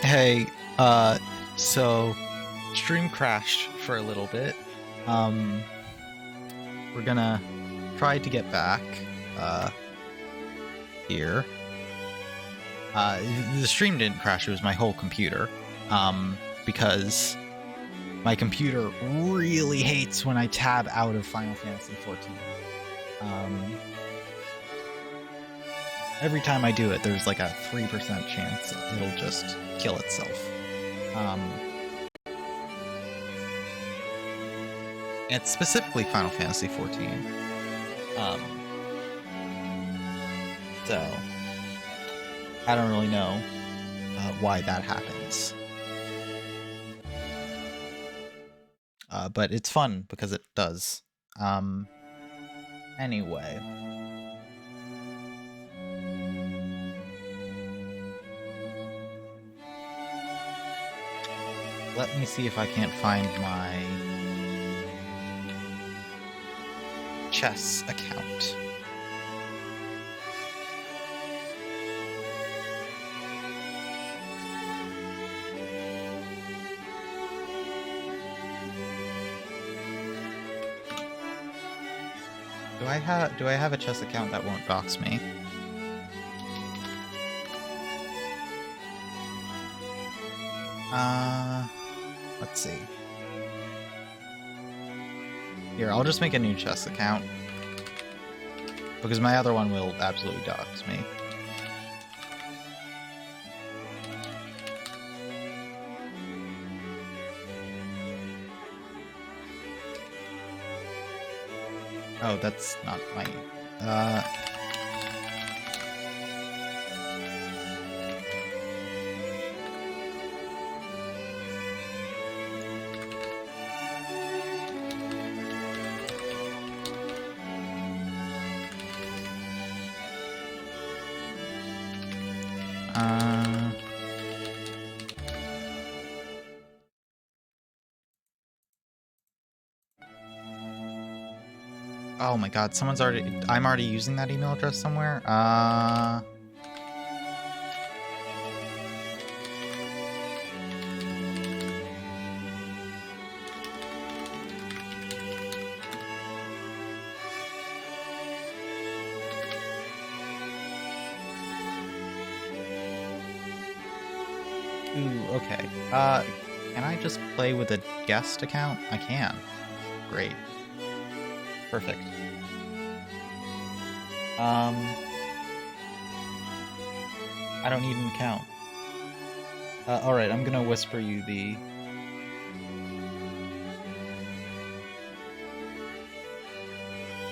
Hey, so stream crashed for a little bit. We're gonna try to get back, here. The stream didn't crash, it was my whole computer. Because my computer really hates when I tab out of Final Fantasy XIV. Every time I do it, there's like a 3% chance it'll just kill itself. It's specifically Final Fantasy XIV. So I don't really know why that happens. But it's fun because it does. Anyway. Let me see if I can't find my chess account. Do I have a chess account that won't dox me? Let's see. Here, I'll just make a new chess account. Because my other one will absolutely dox me. Oh, that's not my... Oh my god, I'm already using that email address somewhere? Ooh, okay. Can I just play with a guest account? I can. Great. Perfect. I don't need an account. Alright, I'm gonna whisper you the...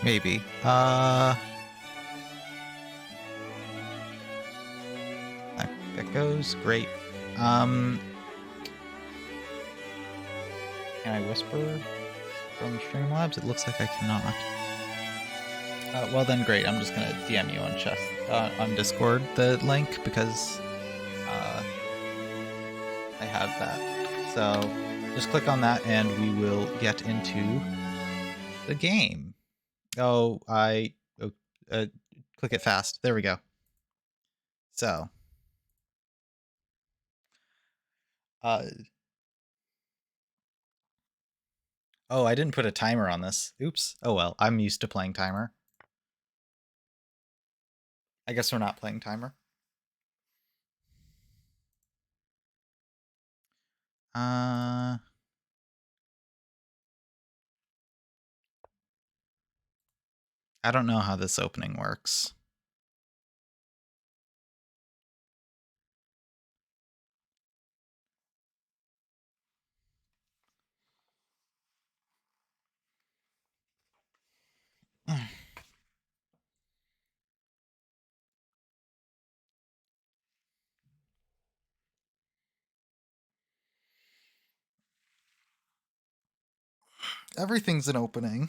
Maybe. That goes great. Can I whisper from Streamlabs? It looks like I cannot. Well then, great. I'm just gonna DM you on on Discord the link because I have that. So just click on that and we will get into the game. Oh, click it fast. There we go. So, oh, I didn't put a timer on this. Oops. Oh well, I'm used to playing timer. I guess we're not playing timer. I don't know how this opening works. Everything's an opening.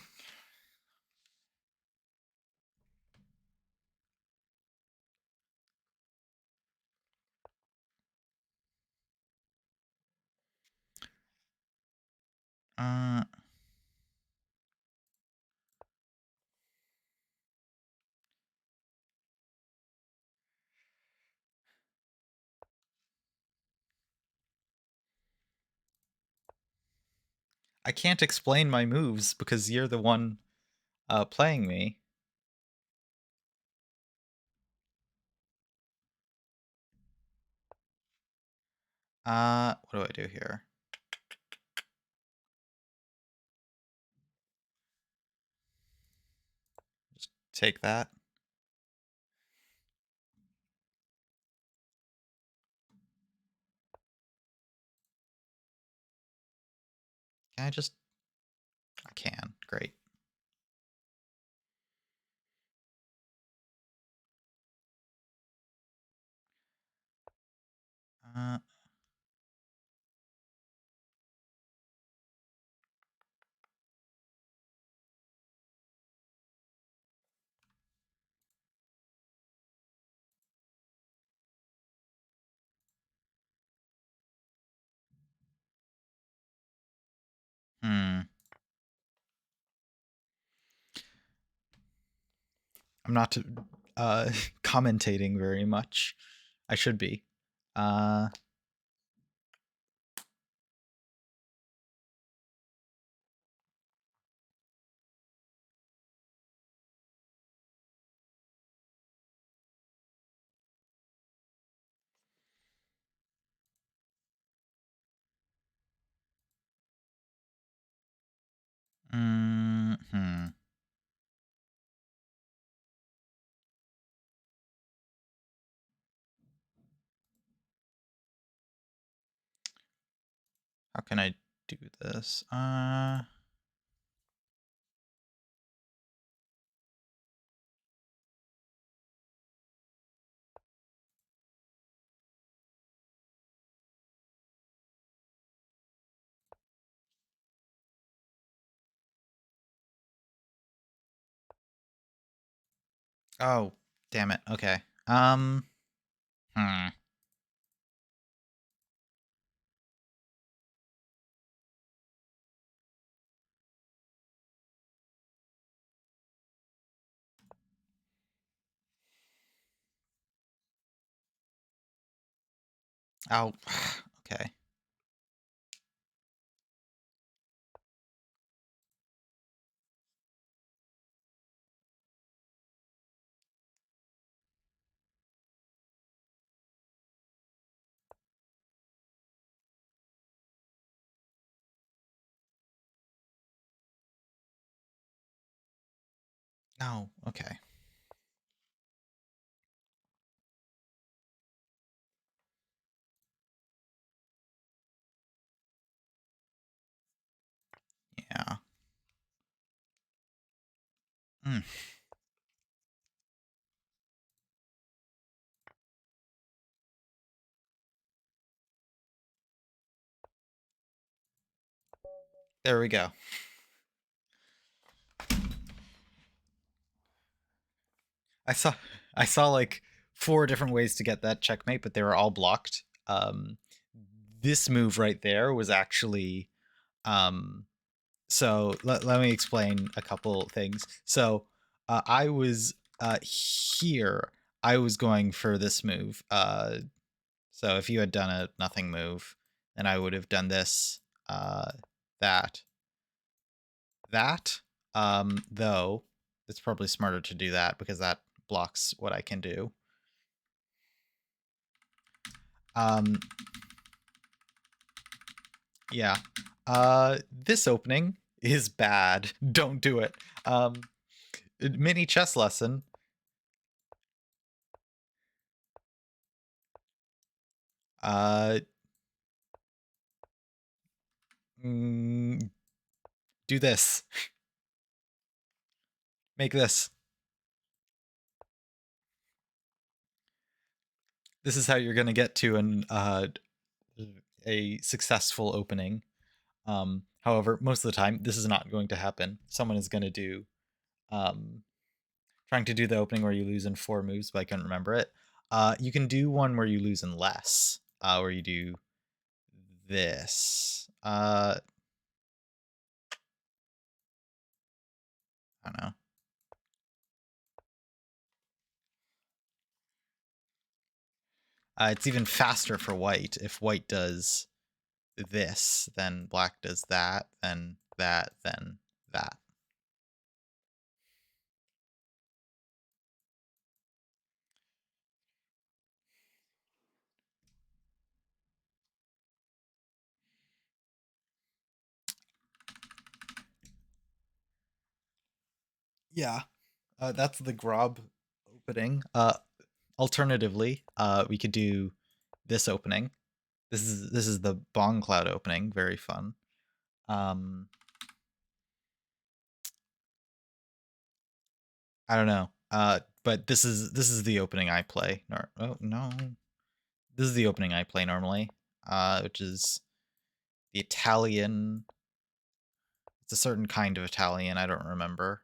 I can't explain my moves because you're the one playing me. What do I do here? Just take that. Can I just... I can. Great. Uh, hmm. I'm not commentating very much. I should be. Uh, hmm. How can I do this? Oh, damn it. Okay. Hmm. Oh, okay. No, okay. Yeah. Mm. There we go. I saw I saw like 4 different ways to get that checkmate, but they were all blocked. This move right there was actually um so let me explain a couple things. So I was here. I was going for this move. So if you had done a nothing move, then I would have done this, that, that. Though it's probably smarter to do that because that blocks what I can do. Um, yeah. This opening is bad. Don't do it. Mini chess lesson. Uh, mm, do this. Make this. This is how you're gonna get to an a successful opening. However, most of the time, this is not going to happen. Someone is going to do trying to do the opening where you lose in 4 moves, but I couldn't remember it. You can do one where you lose in less, where you do this. I don't know. It's even faster for white if white does this, then black does that, then that, then that. Yeah, that's the Grob opening. Alternatively, we could do this opening. This is the Bong Cloud opening. Very fun. I don't know. But this is the opening I play. Oh no, this is the opening I play normally. Which is the Italian. It's a certain kind of Italian. I don't remember.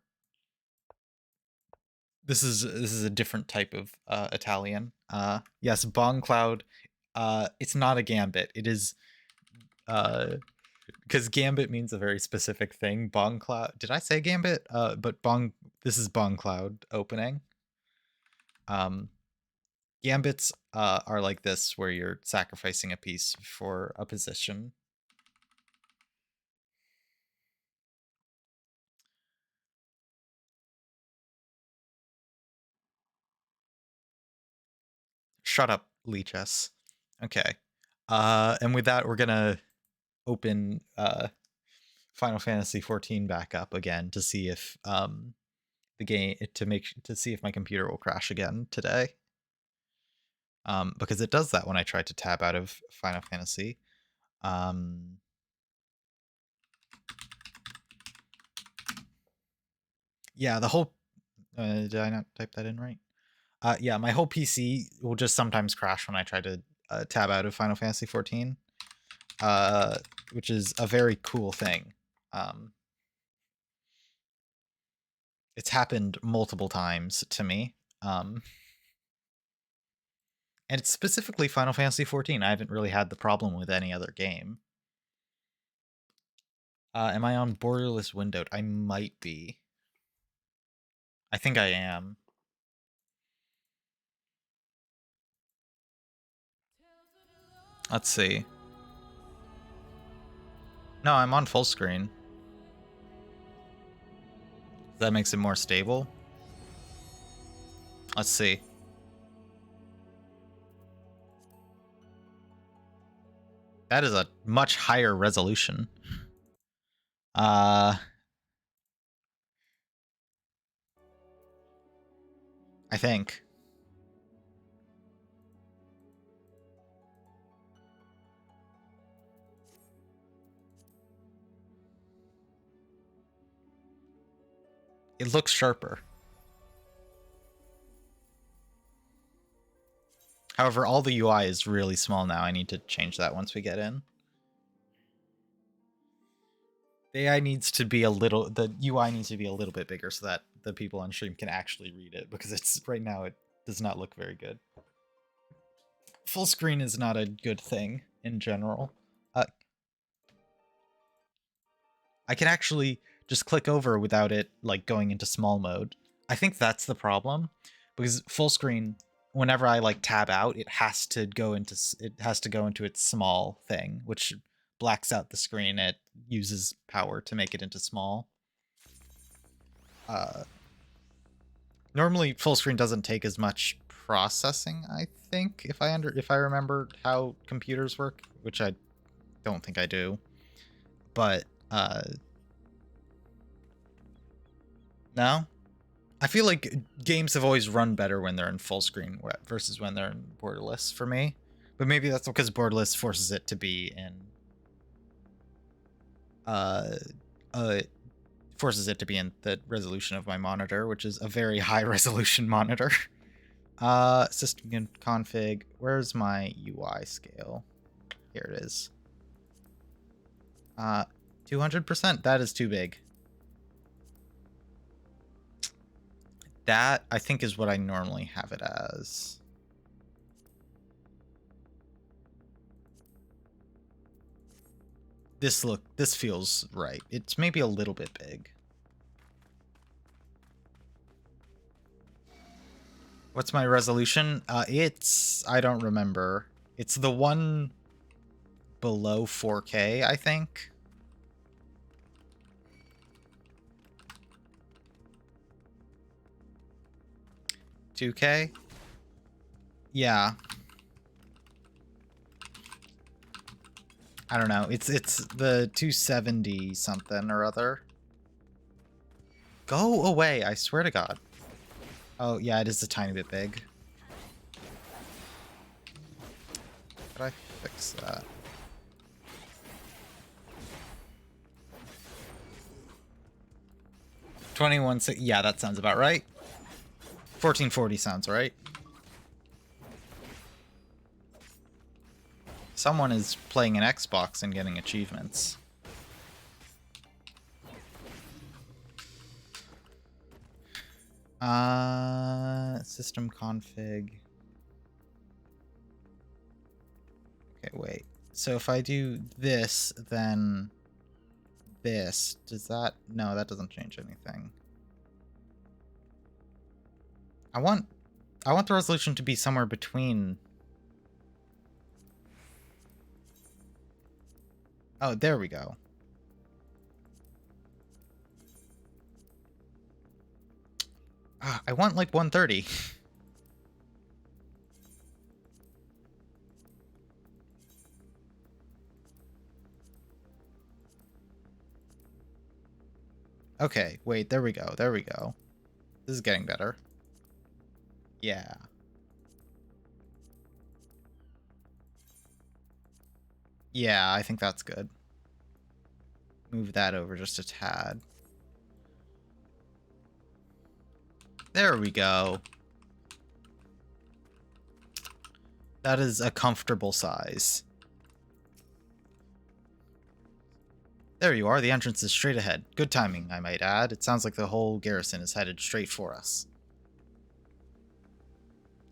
This is a different type of Italian. Yes, Bong Cloud. It's not a gambit. It is because gambit means a very specific thing. Bong Cloud. Did I say gambit? But Bong. This is Bong Cloud opening. Gambits are like this, where you're sacrificing a piece for a position. Shut up, Leechess. Okay. And with that, we're gonna open Final Fantasy XIV back up again to see if the game to see if my computer will crash again today. Because it does that when I try to tab out of Final Fantasy. Yeah, the whole. Did I not type that in right? Yeah, my whole PC will just sometimes crash when I try to tab out of Final Fantasy XIV, which is a very cool thing. It's happened multiple times to me. And it's specifically Final Fantasy XIV. I haven't really had the problem with any other game. Am I on borderless windowed? I might be. I think I am. Let's see. No, I'm on full screen. That makes it more stable. Let's see. That is a much higher resolution. I think. It looks sharper. However, all the UI is really small now. I need to change that once we get in. The UI needs to be a little bit bigger so that the people on stream can actually read it, because it's right now it does not look very good. Full screen is not a good thing in general. I can actually just click over without it like going into small mode. I think that's the problem, because full screen, whenever I like tab out, it has to go into its small thing, which blacks out the screen. It uses power to make it into small. Normally full screen doesn't take as much processing, I think, if I remember how computers work, which I don't think I do. But no? I feel like games have always run better when they're in full screen versus when they're in borderless for me. But maybe that's because borderless forces it to be in forces it to be in the resolution of my monitor, which is a very high resolution monitor. System config. Where's my UI scale? Here it is. 200%. That is too big. That, I think, is what I normally have it as. This feels right. It's maybe a little bit big. What's my resolution? I don't remember. It's the one below 4K, I think. $2K? Yeah. I don't know. It's the 270 something or other. Go away, I swear to God. Oh, yeah, it is a tiny bit big. Could I fix that? Yeah, that sounds about right. 1440 sounds right. Someone is playing an Xbox and getting achievements. System config. Okay, wait. So if I do this, then this, does that? No, that doesn't change anything. I want the resolution to be somewhere between. Oh, there we go. I want like 130. Okay, wait, there we go. There we go. This is getting better. Yeah. Yeah, I think that's good. Move that over just a tad. There we go. That is a comfortable size. There you are. The entrance is straight ahead. Good timing, I might add. It sounds like the whole garrison is headed straight for us.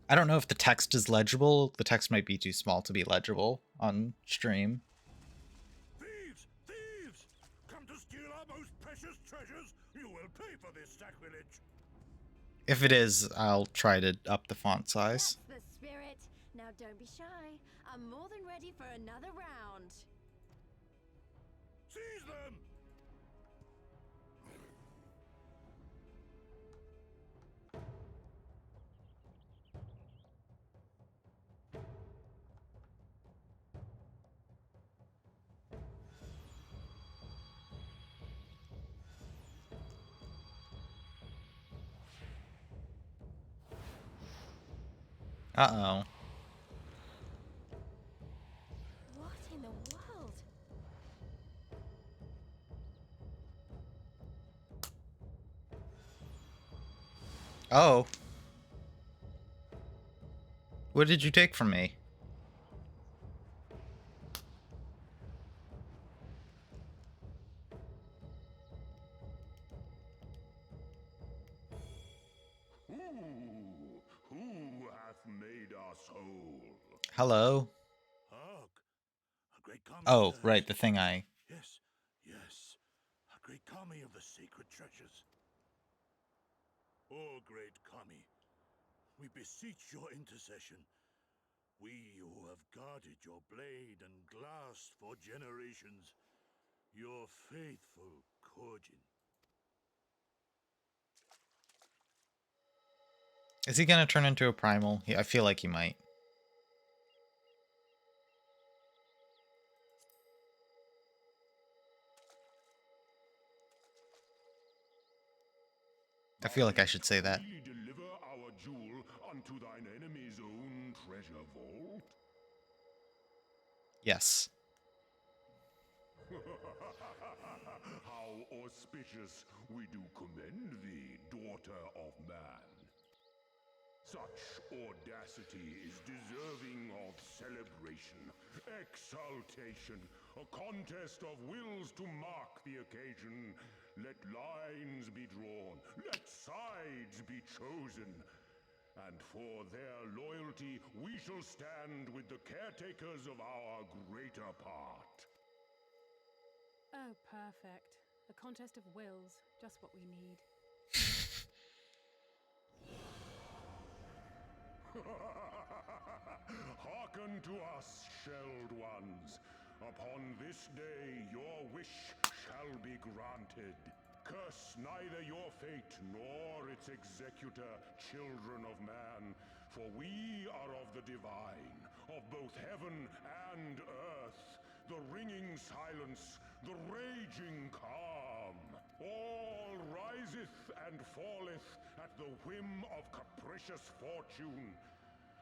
I don't know if the text is legible. The text might be too small to be legible on stream. Thieves! Thieves! Come to steal our most precious treasures? You will pay for this sacrilege. If it is, I'll try to up the font size. That's the spirit. Now don't be shy. I'm more than ready for another round. Seize them! Uh-oh. What in the world? Oh. What did you take from me? Who hath made us whole? Hello? Hark! A great kami Oh, stirs. right, the thing I... Yes, yes. A great kami of the sacred treasures. O great kami, we beseech your intercession. We who have guarded your blade and glass for generations. Your faithful Kojin. Is he gonna turn into a primal? I feel like he might. I feel like I should say that. We deliver our jewel unto thine enemy's own treasure vault? Yes. How auspicious! We do commend thee, daughter of man. Such audacity is deserving of celebration, exaltation, a contest of wills to mark the occasion. Let lines be drawn, let sides be chosen. And for their loyalty, we shall stand with the caretakers of our greater part. Oh, perfect. A contest of wills. Just what we need. Hearken to us, shelled ones. Upon this day your wish shall be granted. Curse neither your fate nor its executor, children of man, for we are of the divine, of both heaven and earth, the ringing silence, the raging calm. All riseth and falleth at the whim of capricious fortune.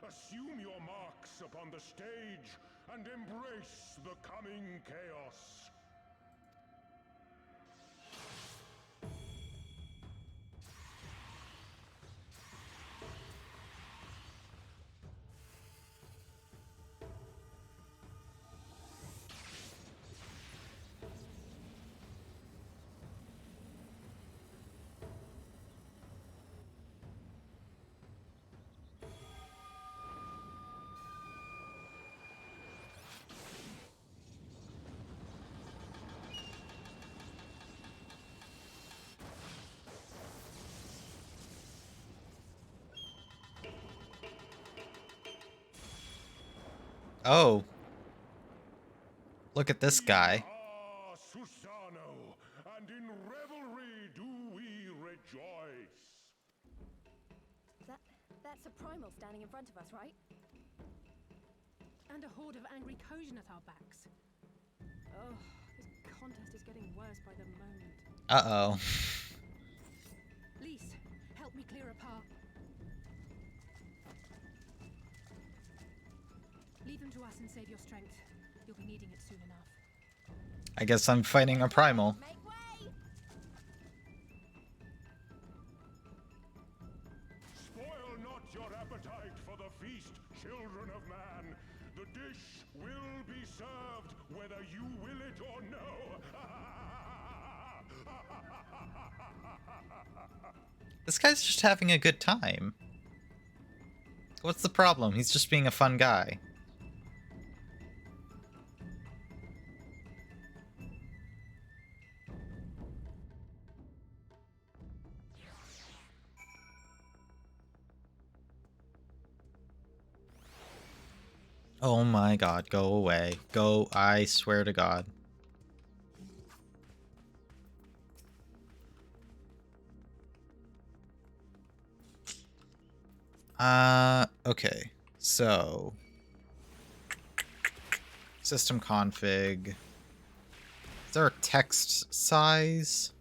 Assume your marks upon the stage and embrace the coming chaos. Oh. Look at this guy. Ah, Susano, and in revelry do we rejoice. That's a primal standing in front of us, right? And a horde of angry Kojin at our backs. Oh, this contest is getting worse by the moment. Uh-oh. Lise, help me clear a path. Leave them to us and save your strength. You'll be needing it soon enough. I guess I'm fighting a primal. Make way! Spoil not your appetite for the feast, children of man. The dish will be served whether you will it or no. This guy's just having a good time. What's the problem? He's just being a fun guy. Oh my god, go away. Go, I swear to god. Okay. So system config. Is there a text size?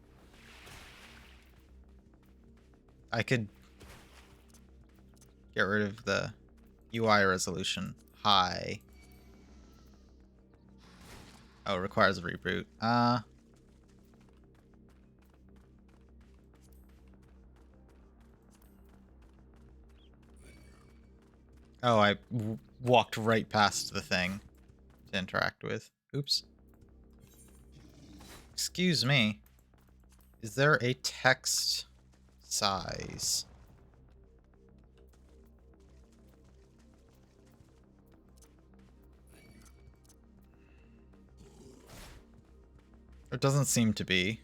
I could get rid of the UI resolution. High. Oh, requires a reboot. Oh, I walked right past the thing to interact with. Oops. Excuse me. Is there a text size? There doesn't seem to be.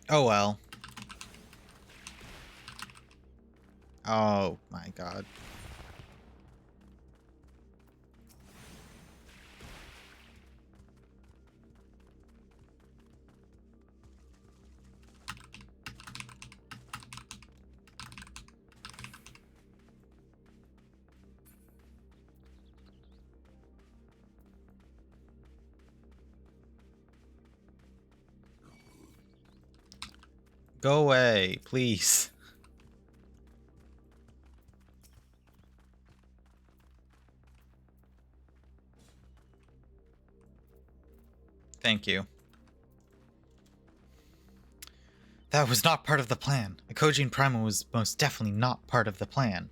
Oh well. Oh my god. Go away, please. Thank you. That was not part of the plan. A Kojin Primal was most definitely not part of the plan.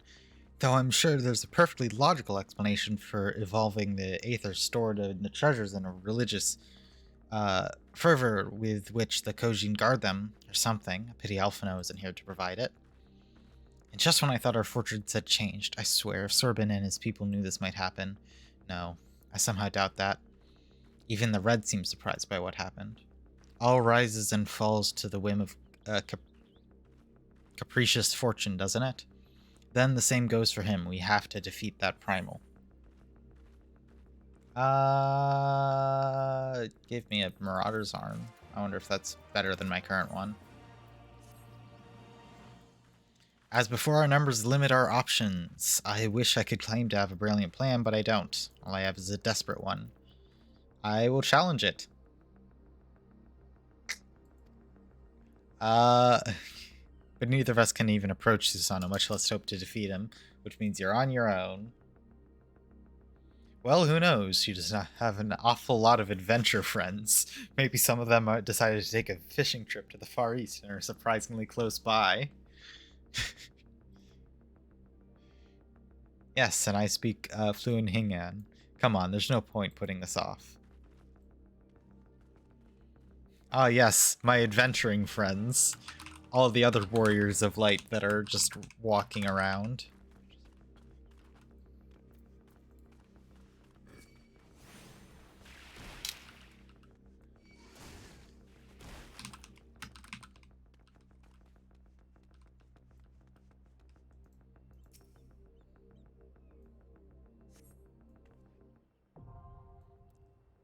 Though I'm sure there's a perfectly logical explanation for evolving the aether stored in the treasures in a religious fervor with which the Kojin guard them, or something. A pity Alphino isn't here to provide it. And just when I thought our fortunes had changed, I swear, if Sorbin and his people knew this might happen. No, I somehow doubt that. Even the Red seems surprised by what happened. All rises and falls to the whim of capricious fortune, doesn't it? then the same goes for him. We have to defeat that primal. It gave me a Marauder's Arm. I wonder if that's better than my current one. As before, our numbers limit our options. I wish I could claim to have a brilliant plan, but I don't. All I have is a desperate one. I will challenge it. But neither of us can even approach Susanoo, much less hope to defeat him, which means you're on your own. Well, who knows? You just have an awful lot of adventure friends. Maybe some of them decided to take a fishing trip to the Far East and are surprisingly close by. Yes, and I speak fluent Hingan. Come on, there's no point putting this off. Ah, yes, my adventuring friends. All of the other warriors of light that are just walking around.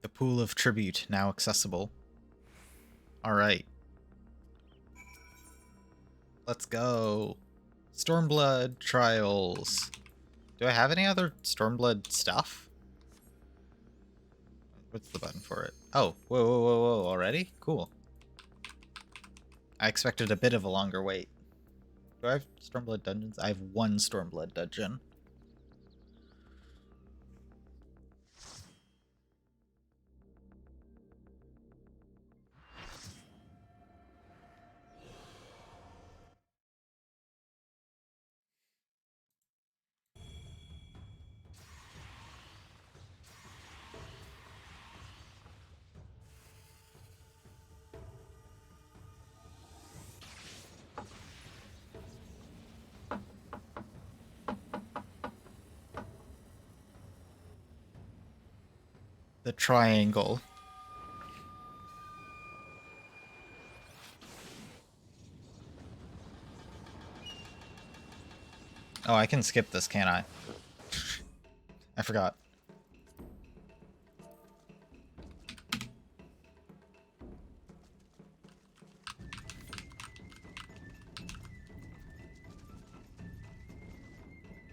The pool of tribute now accessible. Alright. Let's go. Stormblood trials. Do I have any other Stormblood stuff? What's the button for it? Oh, whoa, whoa, whoa, whoa, already? Cool. I expected a bit of a longer wait. Do I have Stormblood dungeons? I have one Stormblood dungeon. The triangle. Oh, I can skip this, can't I? I forgot.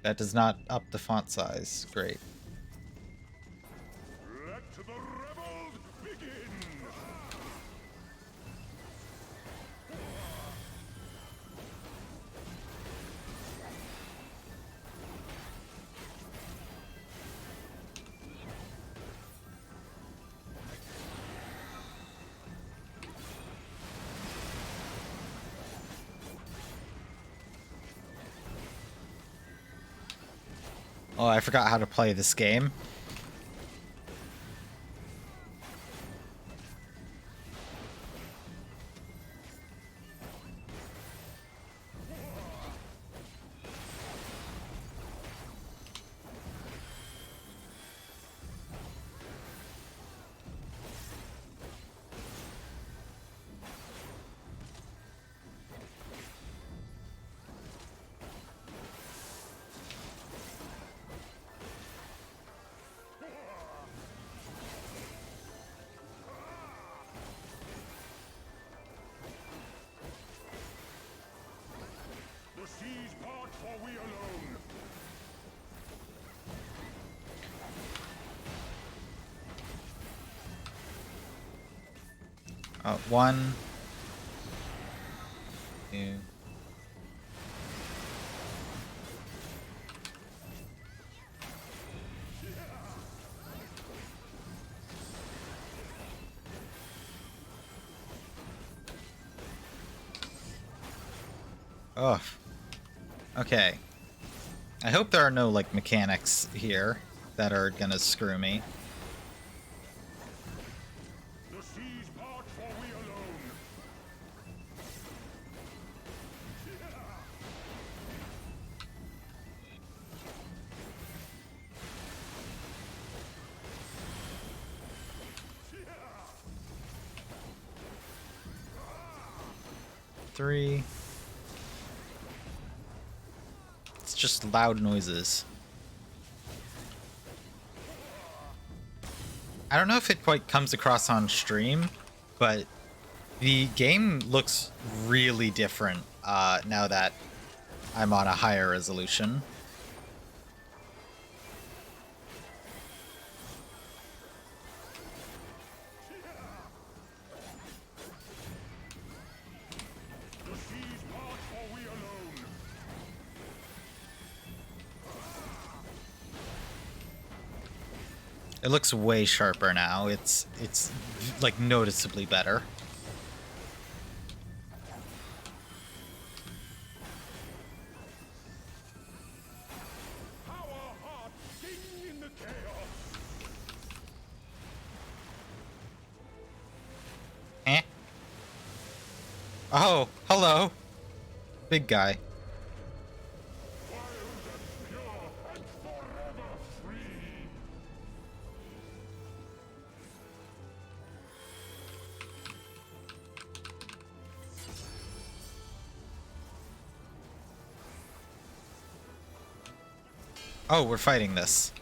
That does not up the font size. Great. Let the rebels begin! Oh, I forgot how to play this game. The seas part, for we alone! One. Two. Oh. Okay. I hope there are no, like, mechanics here that are gonna screw me. The seas part, for we alone! Three. It's just loud noises. I don't know if it quite comes across on stream, but the game looks really different now that I'm on a higher resolution. The seas part, or we alone. It looks way sharper now. It's like noticeably better. Our heart sing in the chaos. Eh? Oh, hello. Big guy. Wild and pure and forever free. Oh, we're fighting this.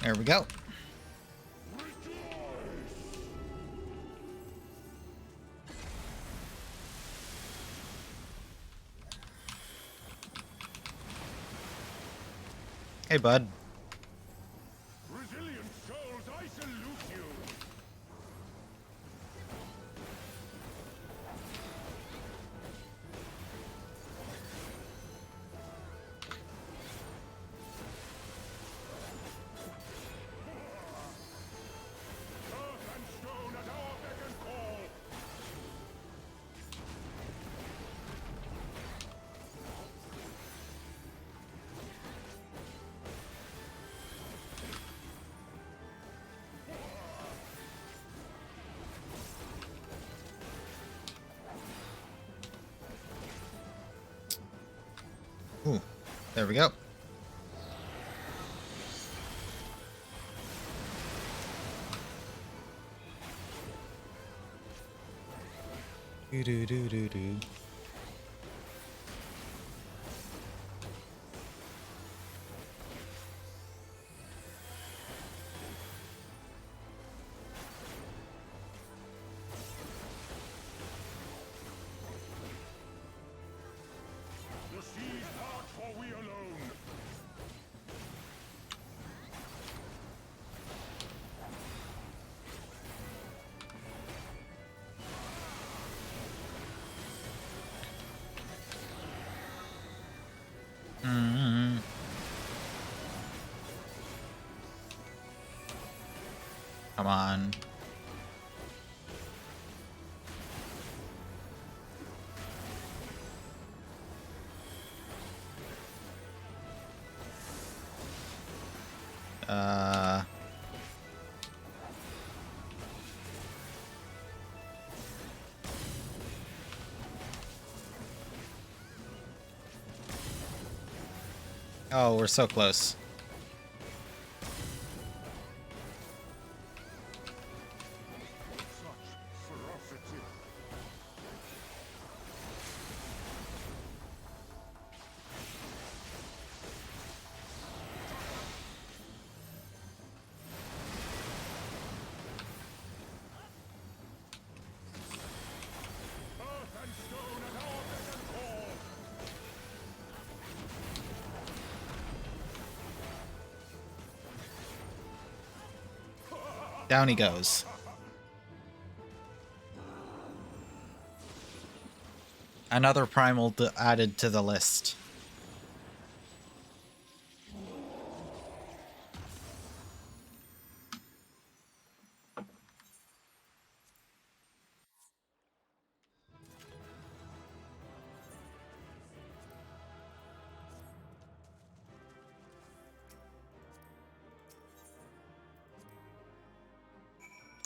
There we go. Hey, bud. Resilient souls, I salute you. Earth and stone at our beck and call. Ooh, there we go. Do do do do do. The seas part, for we alone. Mm-hmm. Come on. Oh, we're so close. Such ferocity. Earth and stone at our beck and call. Down he goes. Another primal added to the list.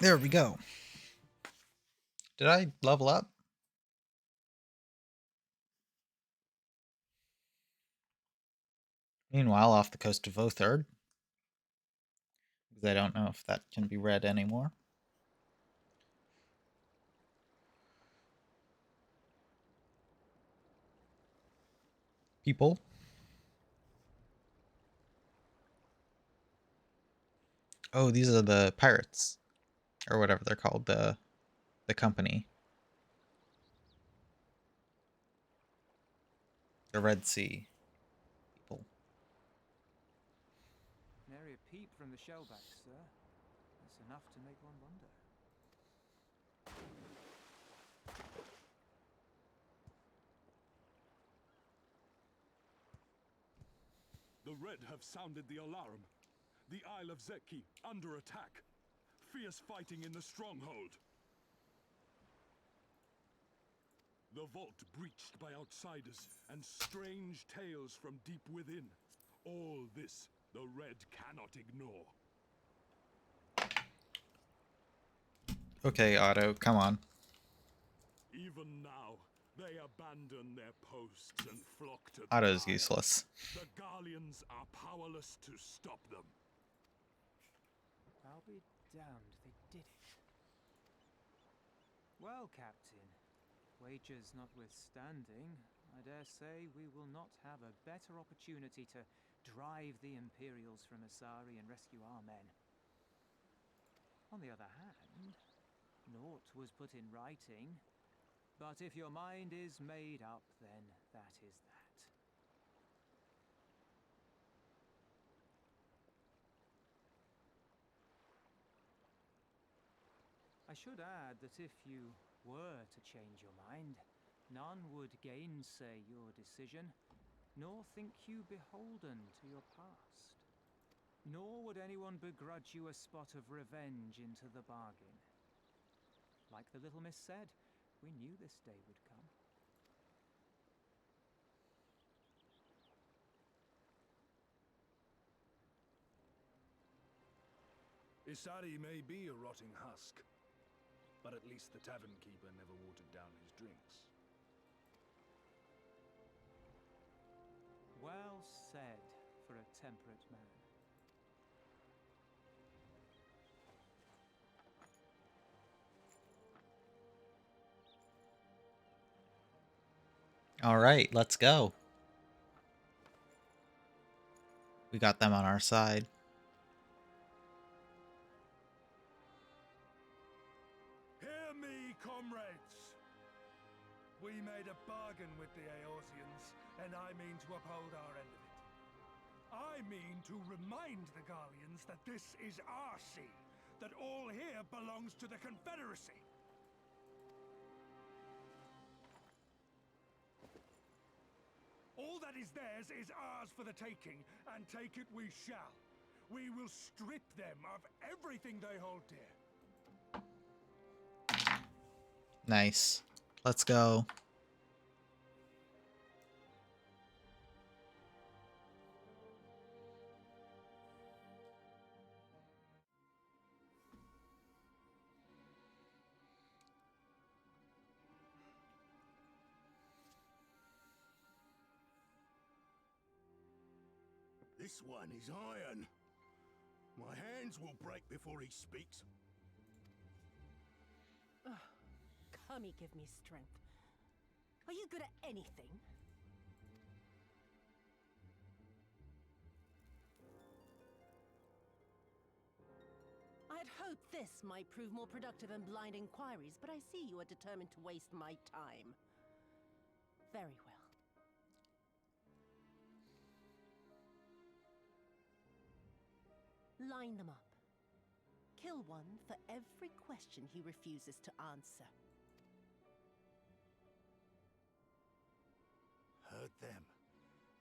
There we go. Did I level up? Meanwhile, off the coast of Otherd, because I don't know if that can be read anymore. People. Oh, these are the pirates, or whatever they're called, the company. The Red Sea people. Nary a peep from the shellbacks, sir. That's enough to make one wonder. The Red have sounded the alarm. The Isle of Zeki under attack. Fierce fighting in the stronghold. The vault breached by outsiders and strange tales from deep within. All this the Red cannot ignore. Okay, Otto, come on. Even now, they abandon their posts and flock to Otto's Gaia. useless. The Garleans are powerless to stop them. I'll be damned, they did it. Well, Captain, wagers notwithstanding, I dare say we will not have a better opportunity to drive the Imperials from Asari and rescue our men. On the other hand, naught was put in writing, but if your mind is made up, then that is that. I should add that if you were to change your mind, none would gainsay your decision, nor think you beholden to your past. Nor would anyone begrudge you a spot of revenge into the bargain. Like the little miss said, we knew this day would come. Isari may be a rotting husk, but at least the tavern keeper never watered down his drinks. Well said for a temperate man. All right, let's go. We got them on our side. Hear me, comrades! We made a bargain with the Eorzeans, and I mean to uphold our end of it. I mean to remind the Garleans that this is our sea, that all here belongs to the Confederacy. All that is theirs is ours for the taking, and take it we shall. We will strip them of everything they hold dear. Nice. Let's go. This one is iron. My hands will break before he speaks. Kami, give me strength. Are you good at anything? I had hoped this might prove more productive than blind inquiries, but I see you are determined to waste my time. Very well. Line them up. Kill one for every question he refuses to answer. Hurt them,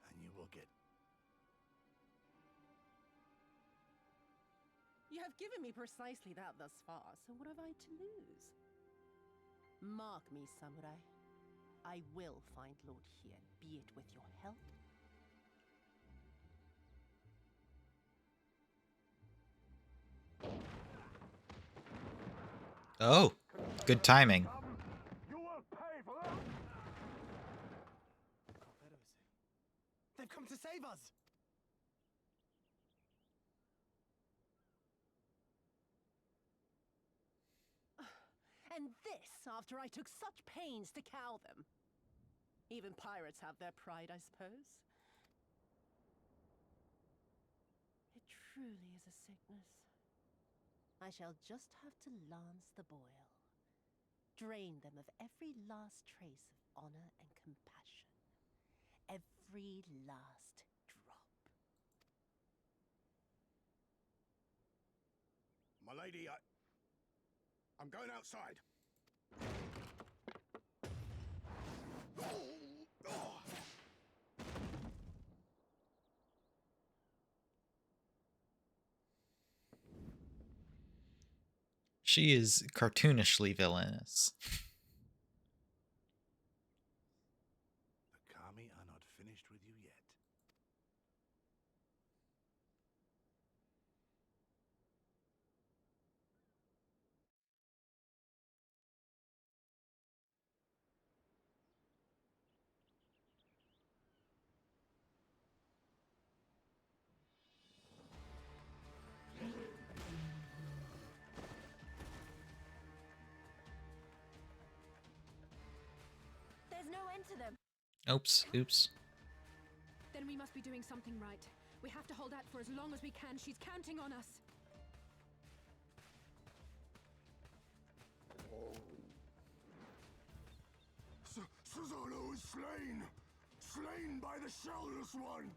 and you will get... You have given me precisely that thus far, so what have I to lose? Mark me, samurai. I will find Lord Hien, be it with your help Oh, good timing. You will pay for that! They've come to save us! And this after I took such pains to cow them. Even pirates have their pride, I suppose. It truly is a sickness. I shall just have to lance the boil. Drain them of every last trace of honor and compassion. Every last drop. My lady, I'm going outside. She is cartoonishly villainous. The Kami are not finished with you yet. There's no end to them. Oops. Then we must be doing something right. We have to hold out for as long as we can. She's counting on us. Suzzolo is slain! Slain by the Shellless One!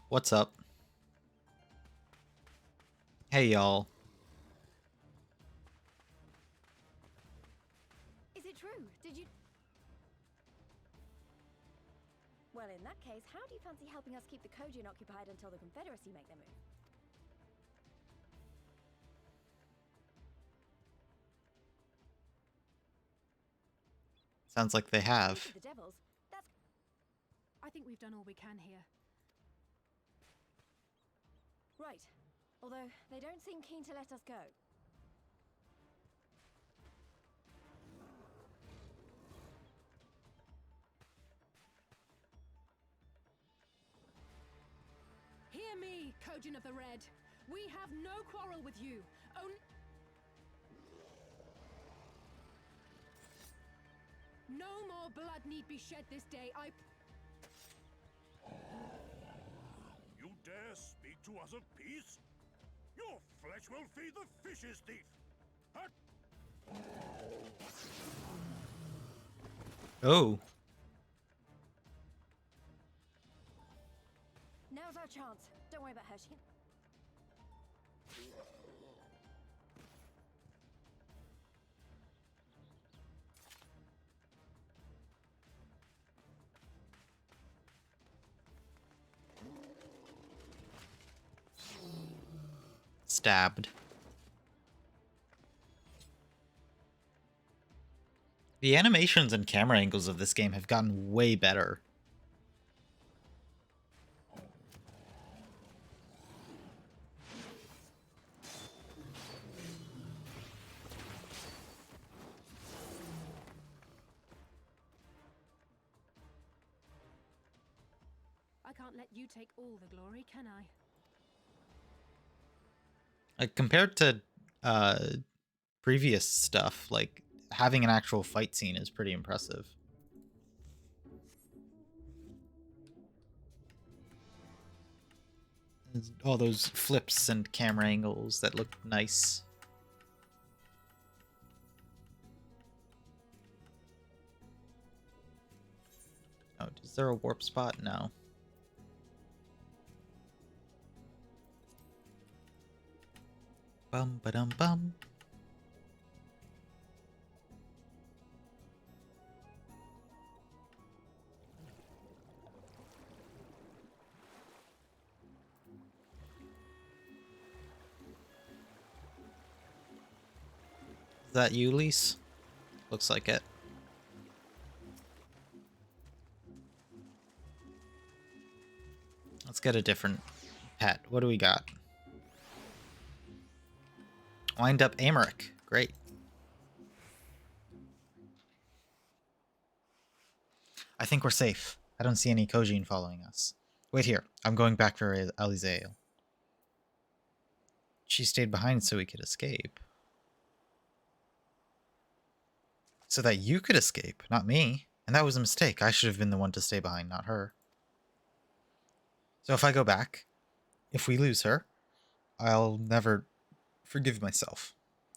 What's up? Hey, y'all. Is it true? Did you... Well, in that case, how do you fancy helping us keep the Kojin occupied until the Confederacy make their move? Sounds like they have. The devils. That's... I think we've done all we can here. Right. Although, they don't seem keen to let us go. Hear me, Kojin of the Red. We have no quarrel with you. No more blood need be shed this day. You dare speak to us of peace? Your flesh will feed the fishes, thief! Oh. Now's our chance. Don't worry about her. She can... Stabbed. The animations and camera angles of this game have gotten way better. I can't let you take all the glory, can I? Like, compared to previous stuff, like, having an actual fight scene is pretty impressive. There's all those flips and camera angles that look nice. Oh, is there a warp spot? No. Bum ba dum bum. Is that you, Lise? Looks like it. Let's get a different pet. What do we got? Wind up Amaric. Great. I think we're safe. I don't see any Kojin following us. Wait here. I'm going back for Alizael. She stayed behind so we could escape. So that you could escape, not me. And that was a mistake. I should have been the one to stay behind, not her. So if I go back, if we lose her, I'll never forgive myself.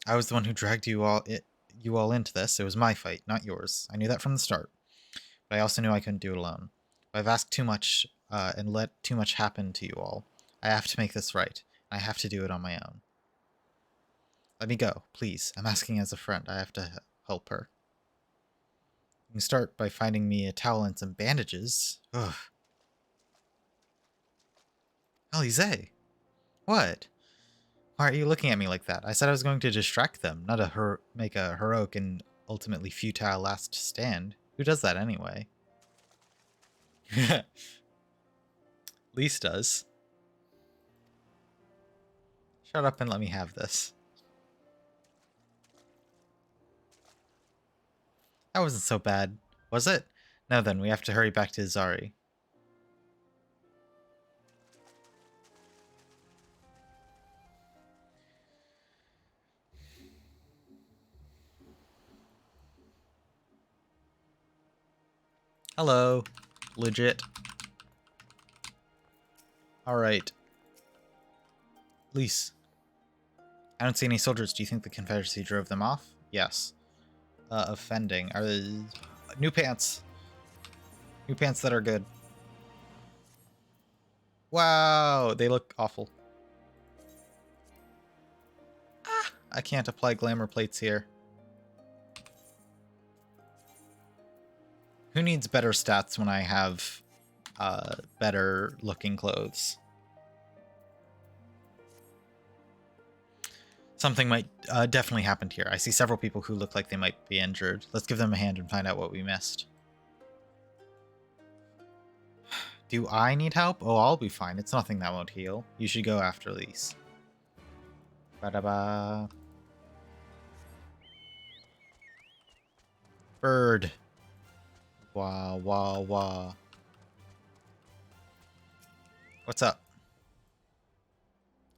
I was the one who dragged you all into this. It was my fight, not yours. I knew that from the start. But I also knew I couldn't do it alone. I've asked too much and let too much happen to you all. I have to make this right. I have to do it on my own. Let me go, please. I'm asking as a friend. I have to help her. You can start by finding me a towel and some bandages. Ugh. Alize! What? Why are you looking at me like that? I said I was going to distract them, not make a heroic and ultimately futile last stand. Who does that anyway? Lise does. Shut up and let me have this. That wasn't so bad, was it? Now then, we have to hurry back to Zari. Hello. Legit. Alright. Lise. I don't see any soldiers. Do you think the Confederacy drove them off? Yes. Offending. Are they... New pants. New pants that are good. Wow, they look awful. Ah, I can't apply glamour plates here. Who needs better stats when I have better looking clothes? Something might definitely happened here. I see several people who look like they might be injured. Let's give them a hand and find out what we missed. Do I need help? Oh, I'll be fine. It's nothing that won't heal. You should go after Lise. Ba-da-ba. Bird. Wah, wah, wah. What's up?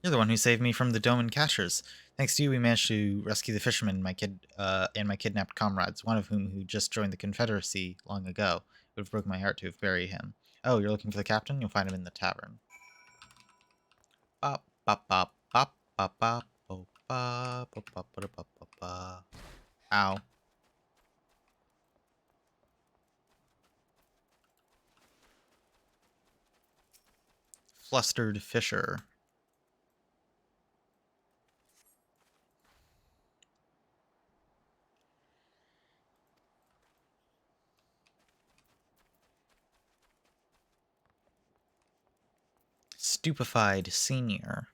You're the one who saved me from the Doman Cashers. Thanks to you, we managed to rescue the fisherman and my kidnapped comrades, one of whom who just joined the Confederacy long ago. It would have broken my heart to have buried him. Oh, you're looking for the captain? You'll find him in the tavern. Bop, bop, bop, bop, bop, bop, bop, bop, bop, bop, bop, bop, bop, bop. Ow. Flustered Fisher. Stupefied Senior.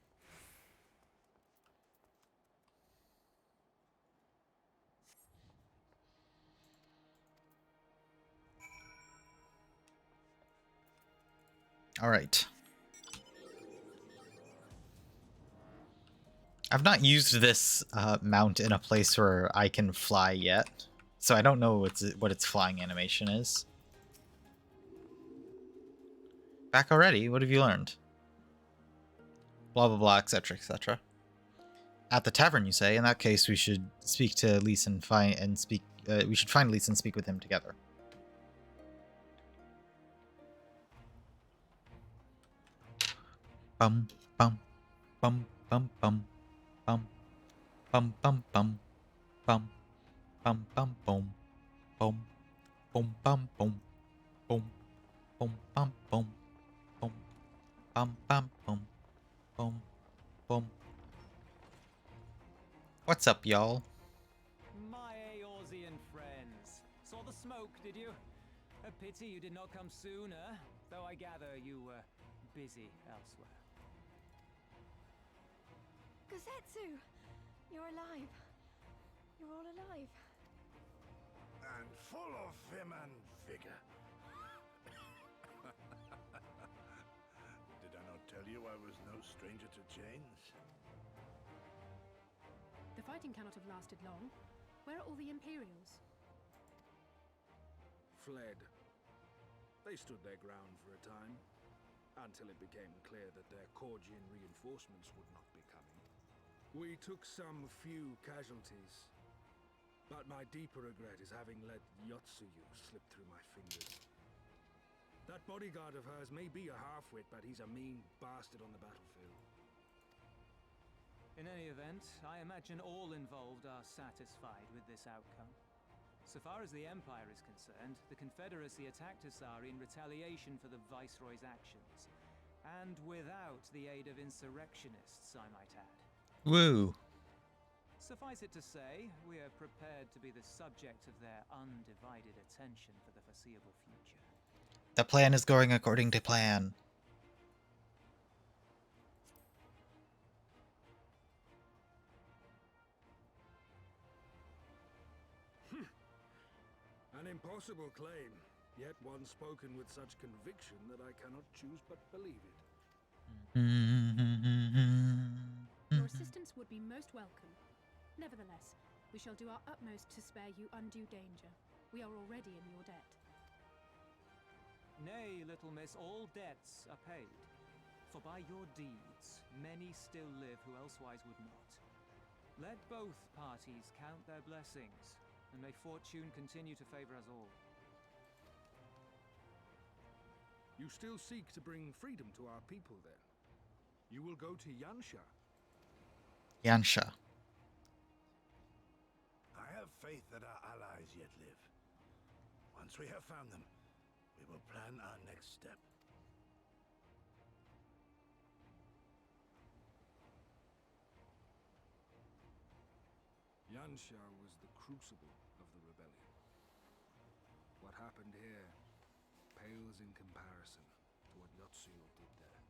All right. I've not used this mount in a place where I can fly yet, so I don't know what its flying animation is. Back already? What have you learned? Blah blah blah, etc., etc. At the tavern, you say? In that case, we should speak to Lise and speak. We should find Lise and speak with him together. Bum bum bum bum bum bum bum bum bum bum bum bum boom boom boom bum boom boom boom bum boom boom bum bum boom boom boom. What's up, y'all? My Eorzean friends. Saw the smoke, did you? A pity you did not come sooner, though I gather you were busy elsewhere. Gosetsu! You're alive. You're all alive. And full of vim and vigor. Did I not tell you I was stranger to chains. The fighting cannot have lasted long. Where are all the Imperials? Fled. They stood their ground for a time, until it became clear that their Korgian reinforcements would not be coming. We took some few casualties, but my deeper regret is having let Yotsuyu slip through my fingers. That bodyguard of hers may be a half-wit, but he's a mean bastard on the battlefield. In any event, I imagine all involved are satisfied with this outcome. So far as the Empire is concerned, the Confederacy attacked Asari in retaliation for the Viceroy's actions. And without the aid of insurrectionists, I might add. Woo. Suffice it to say, we are prepared to be the subject of their undivided attention for the foreseeable future. The plan is going according to plan. An impossible claim, yet one spoken with such conviction that I cannot choose but believe it. Your assistance would be most welcome. Nevertheless, we shall do our utmost to spare you undue danger. We are already in your debt. Nay, little miss, all debts are paid. For by your deeds, many still live who elsewise would not. Let both parties count their blessings, and may fortune continue to favor us all. You still seek to bring freedom to our people, then? You will go to Yansha. Yansha. I have faith that our allies yet live. Once we have found them, we will plan our next step. Yansha was the crucible of the rebellion. What happened here pales in comparison to what Yotsuyu did there.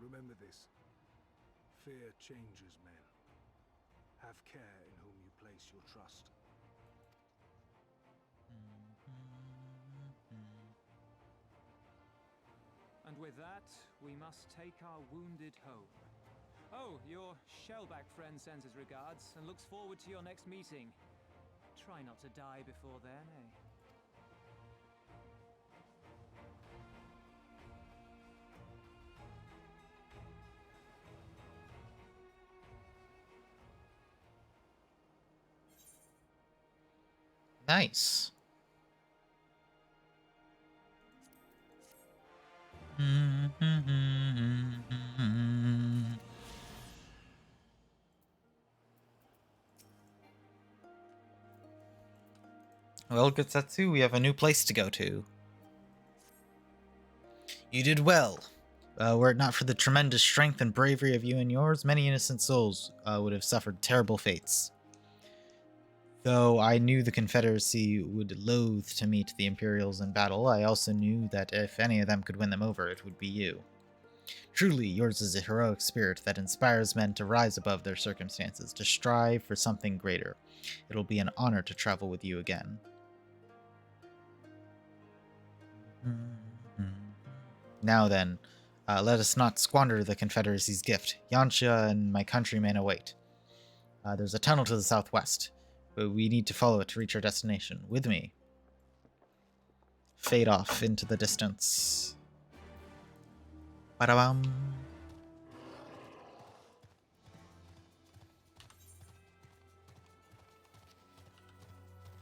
Remember this. Fear changes men. Have care in whom you place your trust. And with that, we must take our wounded home. Oh, your shellback friend sends his regards and looks forward to your next meeting. Try not to die before then, eh? Nice. Well, Gutsetsu, we have a new place to go to. You did well. Were it not for the tremendous strength and bravery of you and yours, many innocent souls would have suffered terrible fates. Though I knew the Confederacy would loathe to meet the Imperials in battle, I also knew that if any of them could win them over, it would be you. Truly, yours is a heroic spirit that inspires men to rise above their circumstances, to strive for something greater. It'll be an honor to travel with you again. Now then, let us not squander the Confederacy's gift. Yansha and my countrymen await. There's a tunnel to the southwest, but we need to follow it to reach our destination. With me. Fade off into the distance. Ba-da-bum.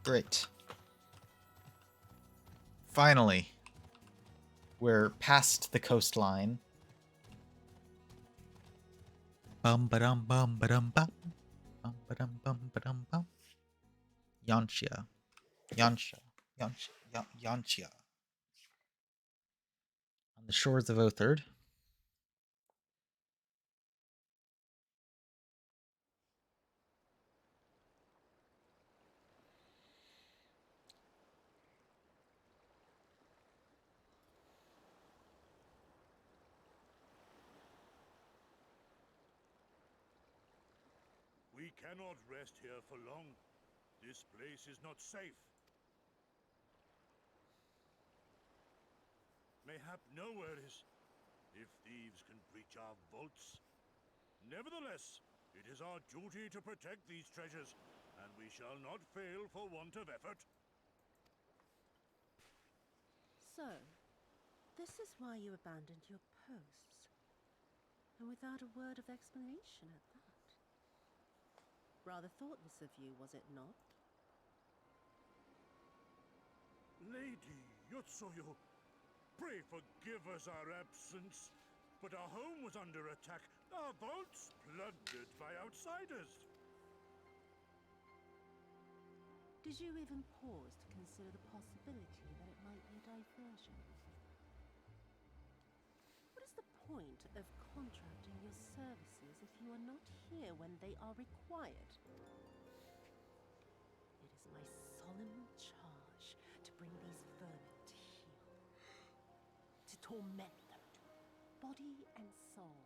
Great. Finally, we're past the coastline. Bum ba-dum bum ba-dum bum. Bum ba-dum bum ba-dum bum. Yansha. Yansha. Yansha. Yansha. On the shores of Otherd. We cannot rest here for long. This place is not safe. mayhap no worries, if thieves can breach our vaults. Nevertheless, it is our duty to protect these treasures, and we shall not fail for want of effort. So, this is why you abandoned your posts. And without a word of explanation at that. Rather thoughtless of you, was it not? Lady Yotsuyu, pray forgive us our absence, but our home was under attack, our vaults plundered by outsiders. Did you even pause to consider the possibility that it might be a diversion? What is the point of contracting your services if you are not here when they are required? It is my solemn charge to bring these vermin to heel, to torment them, body and soul,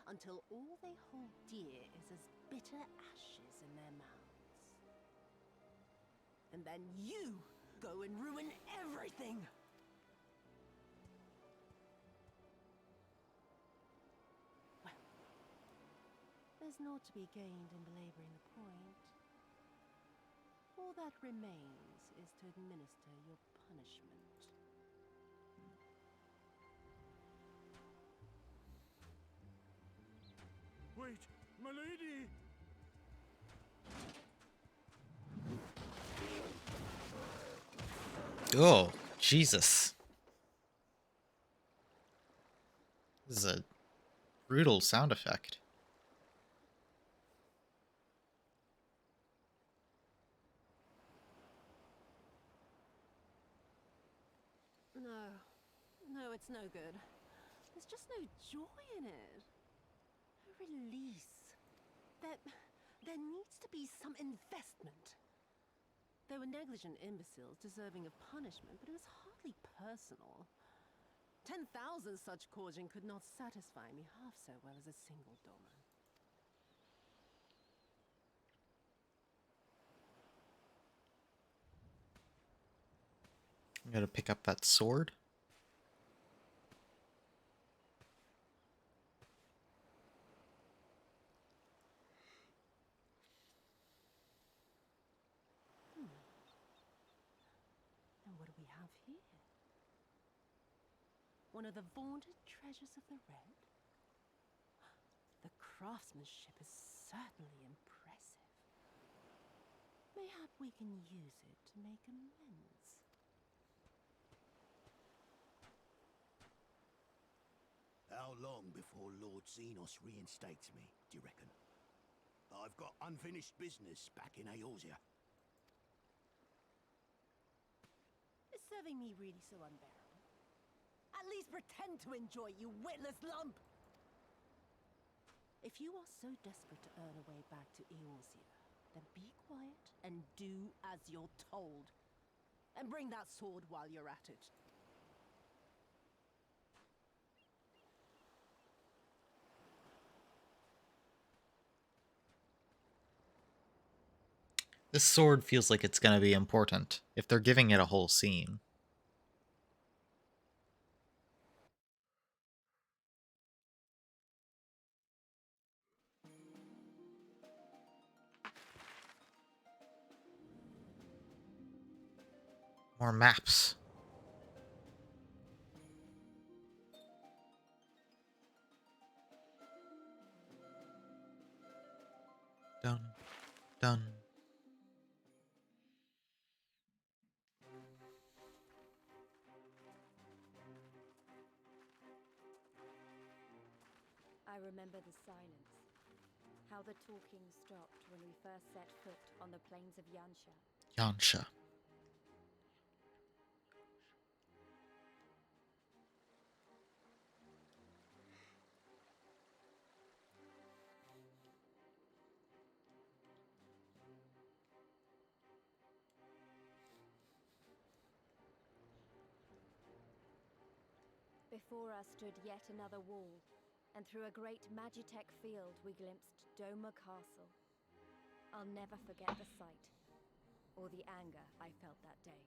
until all they hold dear is as bitter ashes in their mouths. And then you go and ruin everything! Well, there's naught to be gained in belaboring the point. All that remains is to administer your punishment. Wait, my lady! Oh, Jesus. This is a brutal sound effect. No, it's no good. There's just no joy in it. No release. There needs to be some investment. They were negligent imbeciles deserving of punishment, but it was hardly personal. 10,000 such courting could not satisfy me half so well as a single doorman. I gotta pick up that sword. And what do we have here? One of the vaunted treasures of the Red? The craftsmanship is certainly impressive. Mayhap we can use it to make amends. How long before Lord Xenos reinstates me, do you reckon? I've got unfinished business back in Eorzea. Is serving me really so unbearable? At least pretend to enjoy, you witless lump! If you are so desperate to earn a way back to Eorzea, then be quiet and do as you're told. And bring that sword while you're at it. This sword feels like it's gonna be important, if they're giving it a whole scene. More maps. Dun, dun. I remember the silence. How the talking stopped when we first set foot on the plains of Yansha. Yansha. Before us stood yet another wall, and through a great Magitech field we glimpsed Doma Castle. I'll never forget the sight, or the anger I felt that day.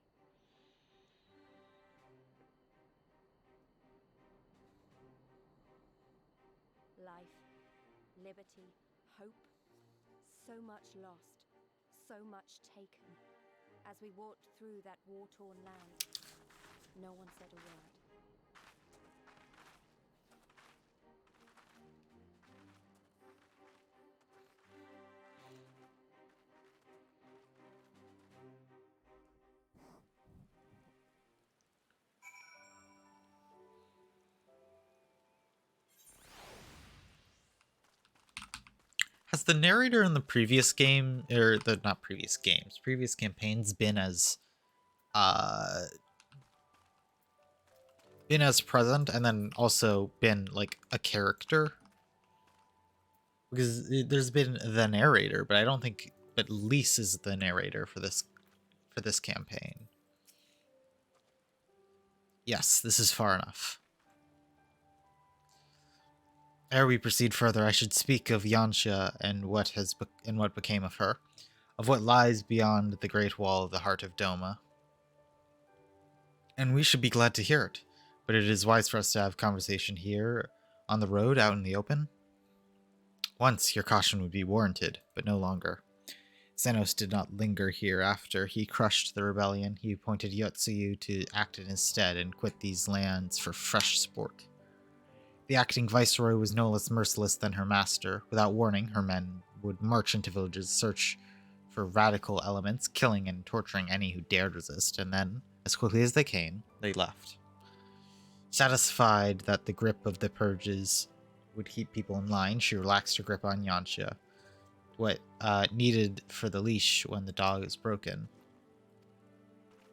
Life, liberty, hope. So much lost, so much taken. As we walked through that war-torn land, no one said a word. Has the narrator in the previous game, or the not previous games, previous campaigns been as present, and then also been like a character? Because there's been the narrator, but I don't think. But Lise is the narrator for this campaign. Yes, this is far enough. Ere we proceed further, I should speak of Yansha and what became of her, of what lies beyond the great wall of the heart of Doma. And we should be glad to hear it, but it is wise for us to have conversation here, on the road, out in the open. Once your caution would be warranted, but no longer. Xenos did not linger here after he crushed the rebellion. He appointed Yotsuyu to act in his stead and quit these lands for fresh sport. The acting viceroy was no less merciless than her master. Without warning, her men would march into villages, search for radical elements, killing and torturing any who dared resist, and then, as quickly as they came, they left. Satisfied that the grip of the purges would keep people in line, she relaxed her grip on Yansha, what needed for the leash when the dog is broken.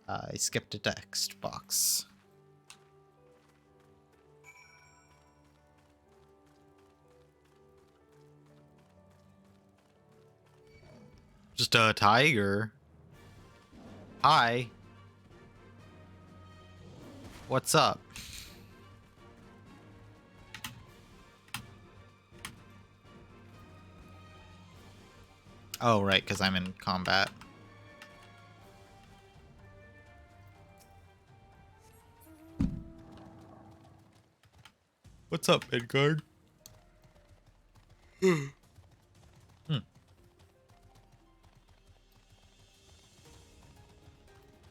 I skipped a text box. Just a tiger. Hi. What's up? Oh, right, because I'm in combat. What's up, Edgard?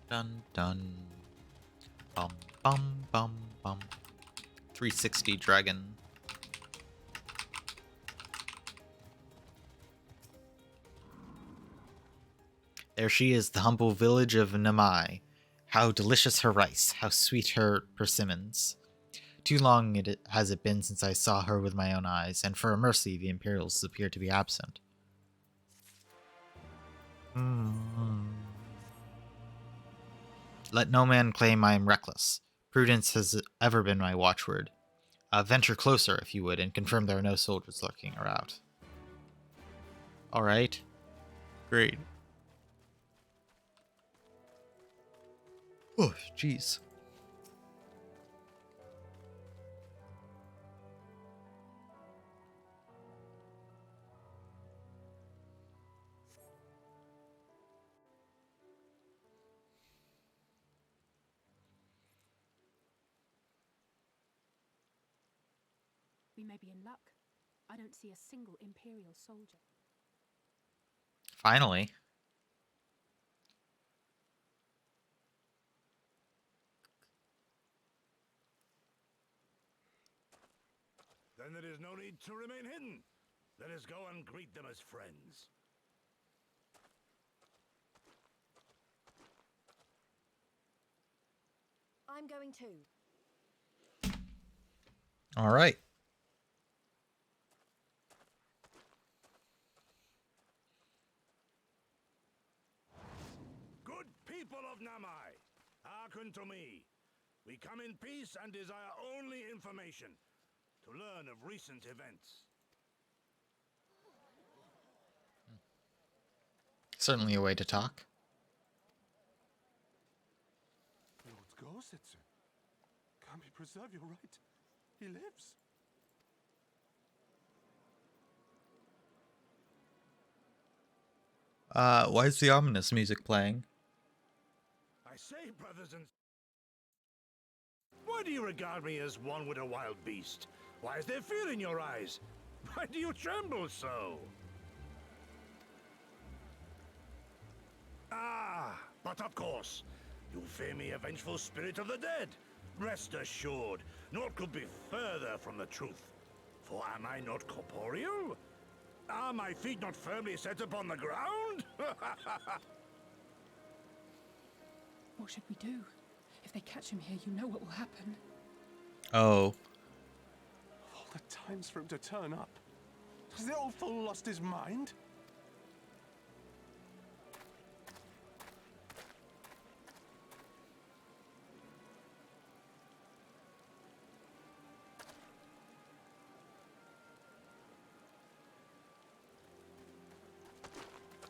Dun dun. Bum bum bum bum. 360 dragon. There she is, the humble village of Namai. How delicious her rice, how sweet her persimmons. Too long has it been since I saw her with my own eyes, and for a mercy the Imperials appear to be absent. Let no man claim I am reckless. Prudence has ever been my watchword. Venture closer, if you would, and confirm there are no soldiers lurking around. Alright. Great. Oh, jeez. We may be in luck. I don't see a single Imperial soldier. Finally. Then there is no need to remain hidden. Let us go and greet them as friends. I'm going too. All right. Good people of Namai, hearken to me. We come in peace and desire only information to learn of recent events. Certainly a way to talk. Lord Gorsetsu, can we preserve your right? He lives. Why is the ominous music playing? I say, brothers and... Why do you regard me as one with a wild beast? Why is there fear in your eyes? Why do you tremble so? Ah, but of course, you fear me, a vengeful spirit of the dead. Rest assured, naught could be further from the truth. For am I not corporeal? Are my feet not firmly set upon the ground? What should we do? If they catch him here, you know what will happen. Oh. Of all the times for him to turn up. Has the old fool lost his mind?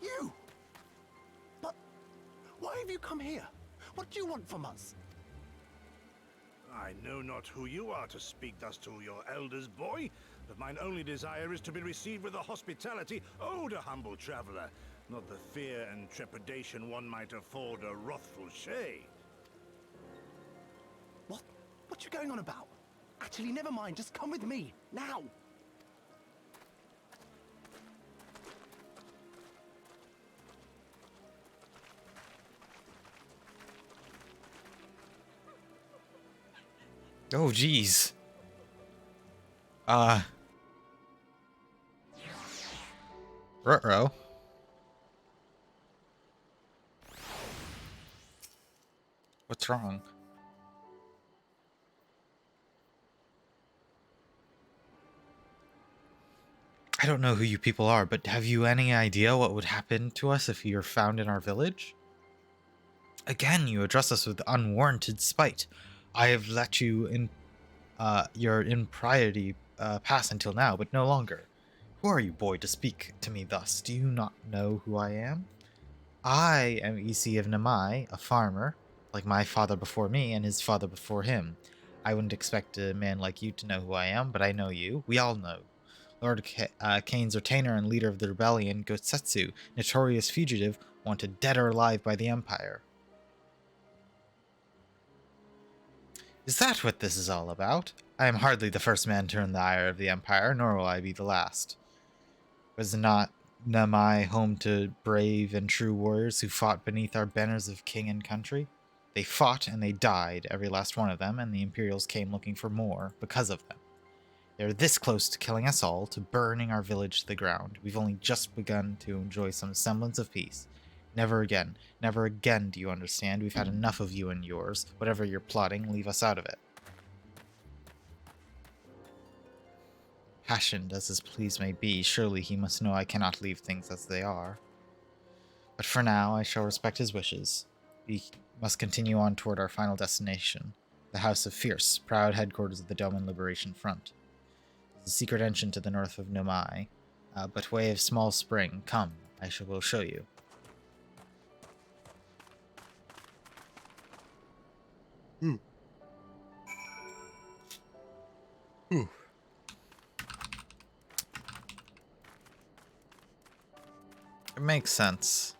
You! But why have you come here? What do you want from us? I know not who you are to speak thus to your elders, boy, but mine only desire is to be received with the hospitality owed a humble traveler, not the fear and trepidation one might afford a wrathful shay. What you going on about? Actually, never mind, just come with me, now! Oh, jeez. Ruh-roh. What's wrong? I don't know who you people are, but have you any idea what would happen to us if you're found in our village? Again, you address us with unwarranted spite. I have let you in, your impiety pass until now, but no longer. Who are you, boy, to speak to me thus? Do you not know who I am? I am EC of Namai, a farmer, like my father before me and his father before him. I wouldn't expect a man like you to know who I am, but I know you. We all know. Lord Kane's retainer and leader of the rebellion, Gosetsu, notorious fugitive, wanted dead or alive by the Empire. Is that what this is all about? I am hardly the first man to earn the ire of the Empire, nor will I be the last. Was not Namai home to brave and true warriors who fought beneath our banners of king and country? They fought and they died, every last one of them, and the Imperials came looking for more because of them. They're this close to killing us all, to burning our village to the ground. We've only just begun to enjoy some semblance of peace. Never again, do you understand? We've had enough of you and yours. Whatever you're plotting, leave us out of it. Passioned as his pleas may be, surely he must know I cannot leave things as they are. But for now, I shall respect his wishes. We must continue on toward our final destination, the House of Fierce, proud headquarters of the Doman Liberation Front. The secret entrance to the north of Nomai, but way of small spring. Come, will show you. It makes sense.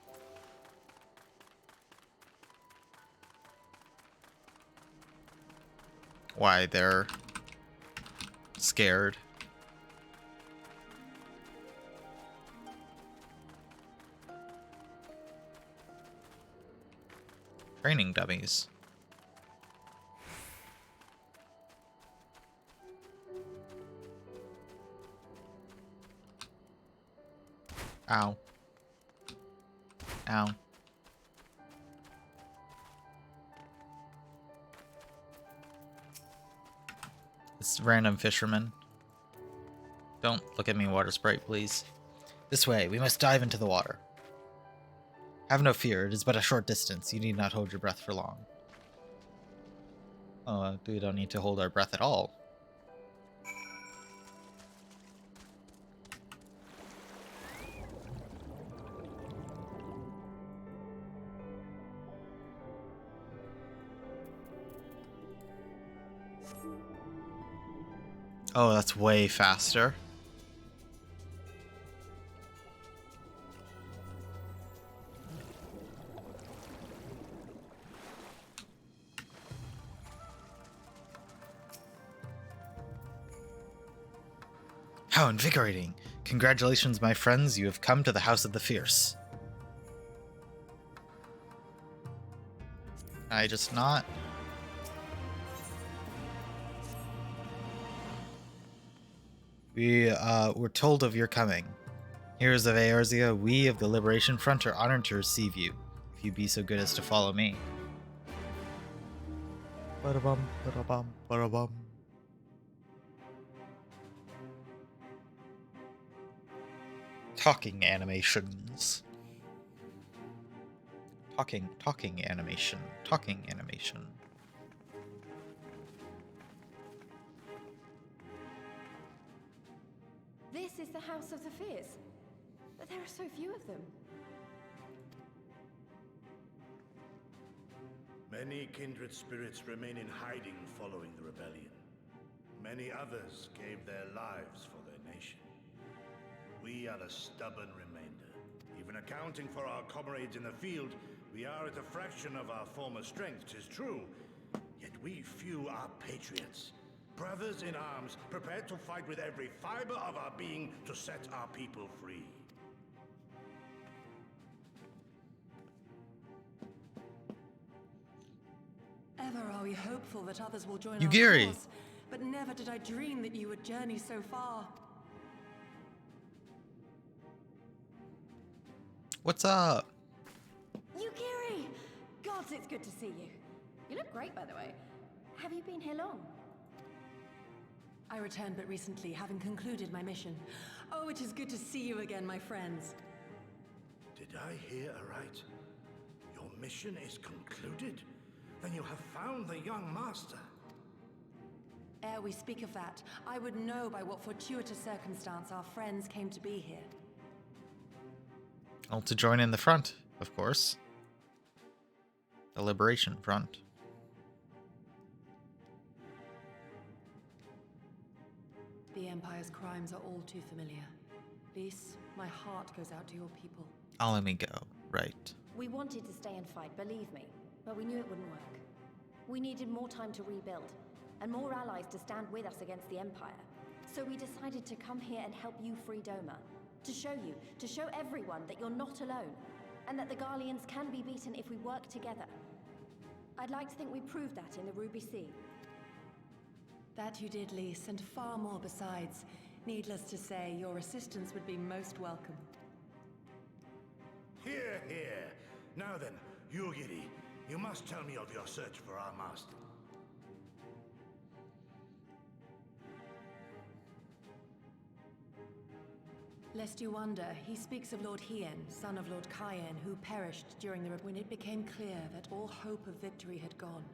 Why they're scared. Training dummies. Ow. Ow. This random fisherman. Don't look at me, water sprite, please. This way, we must dive into the water. Have no fear, it is but a short distance. You need not hold your breath for long. Oh, we don't need to hold our breath at all. Oh, that's way faster. How invigorating! Congratulations, my friends, you have come to the House of the Fierce. I just not... We were told of your coming. Heroes of Eorzea, we of the Liberation Front are honored to receive you, if you be so good as to follow me. Ba-da-bum, ba-da-bum, ba-da-bum. Talking animations. Talking animation. Talking animation. This is the House of the Fierce. But there are so few of them. Many kindred spirits remain in hiding following the rebellion. Many others gave their lives for their nation. We are a stubborn remainder. Even accounting for our comrades in the field, we are at a fraction of our former strength, 'tis true. Yet we few are patriots. Brothers in arms, prepared to fight with every fiber of our being to set our people free. Ever are we hopeful that others will join Yugiri. our cause, but never did I dream that you would journey so far. What's up? Yugiri! Gods, it's good to see you. You look great, by the way. Have you been here long? I returned but recently, having concluded my mission. Oh, it is good to see you again, my friends. Did I hear aright? Your mission is concluded? Then you have found the young master. Ere we speak of that, I would know by what fortuitous circumstance our friends came to be here. Well, to join in the front, of course. The Liberation Front. The Empire's crimes are all too familiar. Lys, my heart goes out to your people. I'll let me go. Right. We wanted to stay and fight, believe me, but we knew it wouldn't work. We needed more time to rebuild, and more allies to stand with us against the Empire. So we decided to come here and help you free Doma. To show everyone that you're not alone, and that the Garleans can be beaten if we work together. I'd like to think we proved that in the Ruby Sea. That you did, Lys, and far more besides. Needless to say, your assistance would be most welcome. Hear, hear. Now then, Yugiri, you must tell me of your search for our master. Lest you wonder, he speaks of Lord Hien, son of Lord Cayenne, who perished during the when it became clear that all hope of victory had gone.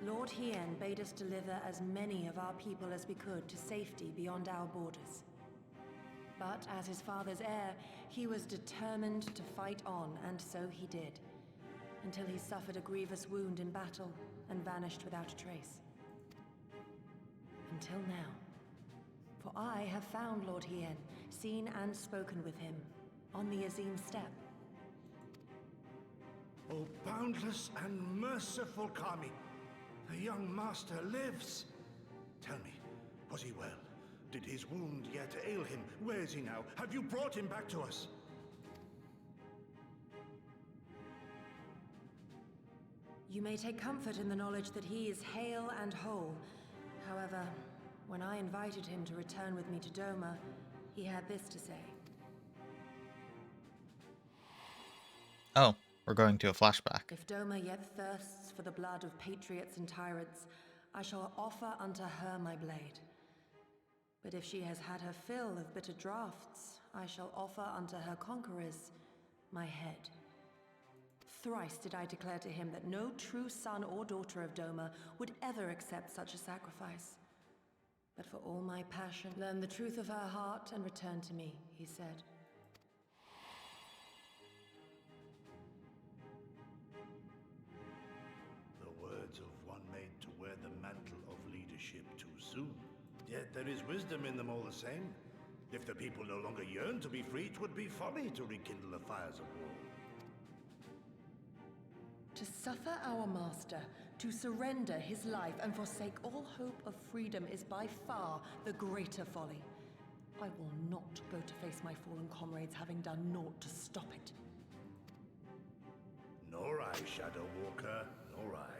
Lord Hien bade us deliver as many of our people as we could to safety beyond our borders. But as his father's heir, he was determined to fight on, and so he did, until he suffered a grievous wound in battle and vanished without a trace. Until now. For I have found Lord Hien, seen and spoken with him, on the Azim steppe. O boundless and merciful Kami, the young master lives. Tell me, was he well? Did his wound yet ail him? Where is he now? Have you brought him back to us? You may take comfort in the knowledge that he is hale and whole. However, when I invited him to return with me to Doma, he had this to say. Oh, we're going to a flashback. If Doma yet thirsts for the blood of patriots and tyrants, I shall offer unto her my blade. But if she has had her fill of bitter draughts, I shall offer unto her conquerors my head. Thrice did I declare to him that no true son or daughter of Doma would ever accept such a sacrifice. But for all my passion, learn the truth of her heart and return to me, he said. The words of one made to wear the mantle of leadership too soon. Yet there is wisdom in them all the same. If the people no longer yearn to be free, it would be folly to rekindle the fires of war. To suffer our master, to surrender his life and forsake all hope of freedom is by far the greater folly. I will not go to face my fallen comrades having done naught to stop it. Nor I, Shadow Walker, nor I.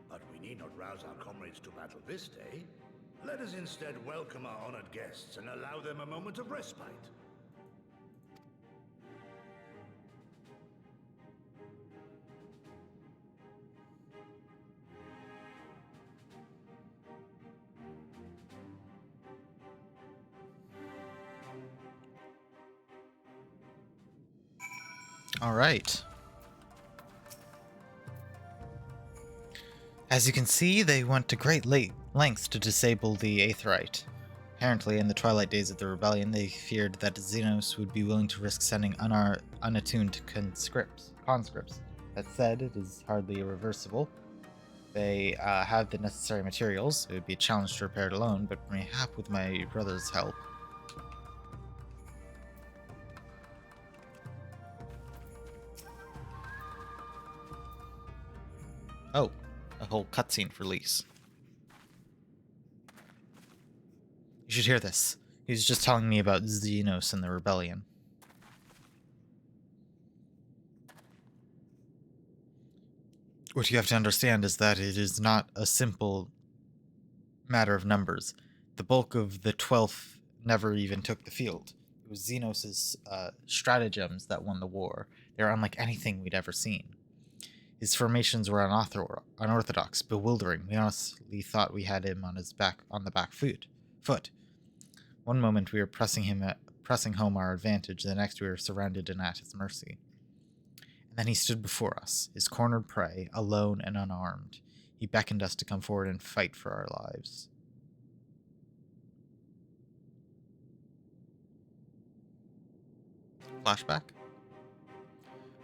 But we need not rouse our comrades to battle this day. Let us instead welcome our honored guests and allow them a moment of respite. All right. As you can see, they went to great lengths to disable the Aetheryte. Apparently, in the twilight days of the rebellion, they feared that Xenos would be willing to risk sending unattuned conscripts. That said, it is hardly irreversible. They have the necessary materials. It would be a challenge to repair it alone, but mayhap with my brother's help. Oh, a whole cutscene for Lise. You should hear this. He was just telling me about Xenos and the rebellion. What you have to understand is that it is not a simple matter of numbers. The bulk of the 12th never even took the field. It was Xenos' stratagems that won the war. They are unlike anything we'd ever seen. His formations were unorthodox, bewildering. We honestly thought we had him on the back foot. One moment we were pressing home our advantage, the next we were surrounded and at his mercy. And then he stood before us, his cornered prey, alone and unarmed. He beckoned us to come forward and fight for our lives. Flashback.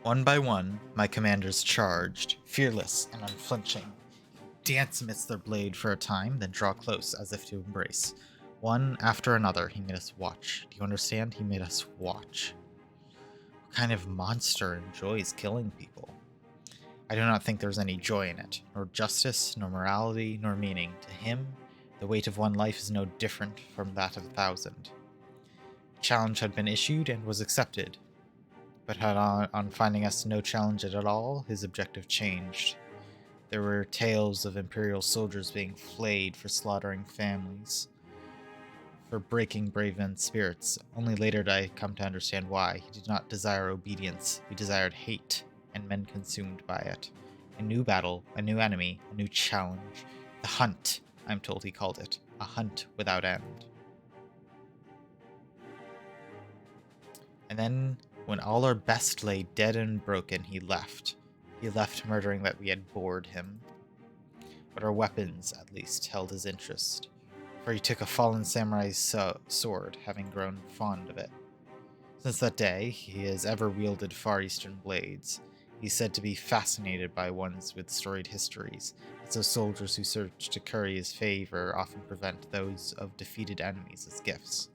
One by one, my commanders charged, fearless and unflinching. Dance amidst their blade for a time, then draw close as if to embrace. One after another, he made us watch. Do you understand? He made us watch. What kind of monster enjoys killing people? I do not think there was any joy in it, nor justice, nor morality, nor meaning. To him, the weight of one life is no different from that of 1,000. The challenge had been issued and was accepted, but on finding us no challenge at all, his objective changed. There were tales of Imperial soldiers being flayed for slaughtering families, for breaking brave men's spirits. Only later did I come to understand why. He did not desire obedience, he desired hate, and men consumed by it. A new battle, a new enemy, a new challenge. The hunt, I'm told he called it. A hunt without end. And then, when all our best lay dead and broken, he left. He left murdering that we had bored him. But our weapons, at least, held his interest. For he took a fallen samurai's sword, having grown fond of it. Since that day, he has ever wielded Far Eastern blades. He's said to be fascinated by ones with storied histories, as those soldiers who search to curry his favor often prevent those of defeated enemies as gifts.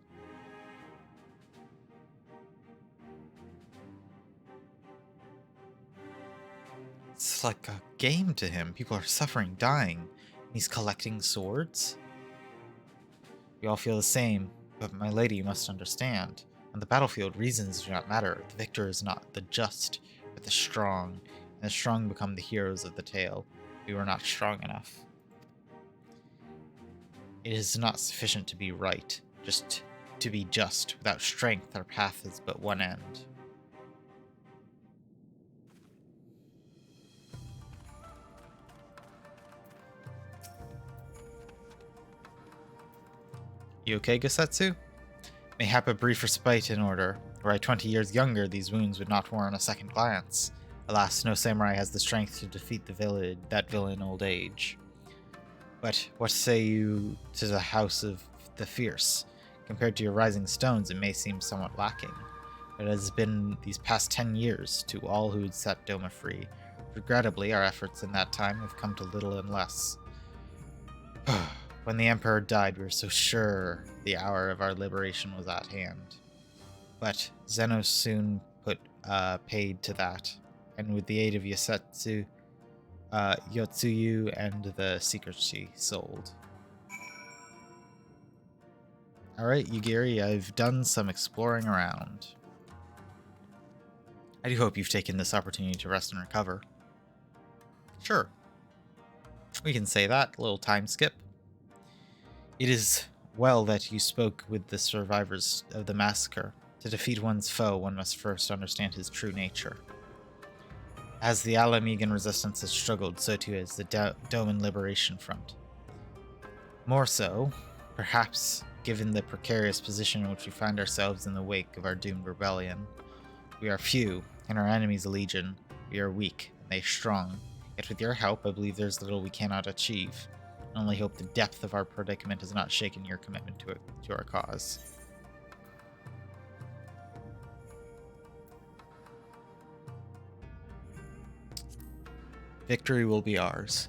It's like a game to him. People are suffering, dying, and he's collecting swords? We all feel the same, but my lady, you must understand. On the battlefield, reasons do not matter. The victor is not the just, but the strong, and the strong become the heroes of the tale. We were not strong enough. It is not sufficient to be right, just to be just. Without strength, our path is but one end. You okay, Gasetsu? Mayhap a brief respite in order. Were I 20 years younger, these wounds would not warrant a second glance. Alas, no samurai has the strength to defeat that villain old age. But what say you to the House of the Fierce? Compared to your Rising Stones, it may seem somewhat lacking. But it has been these past 10 years to all who would set Doma free. Regrettably, our efforts in that time have come to little and less. When the Emperor died, we were so sure the hour of our liberation was at hand. But Zenos soon paid to that, and with the aid of Yotsuyu and the secrets she sold. Alright, Yugiri, I've done some exploring around. I do hope you've taken this opportunity to rest and recover. Sure. We can say that, a little time skip. It is well that you spoke with the survivors of the massacre. To defeat one's foe, one must first understand his true nature. As the Alamegan resistance has struggled, so too has the Doman Liberation Front. More so, perhaps, given the precarious position in which we find ourselves in the wake of our doomed rebellion. We are few, and our enemies a legion. We are weak, and they strong. Yet with your help, I believe there's little we cannot achieve. I only hope the depth of our predicament has not shaken your commitment to our cause. Victory will be ours.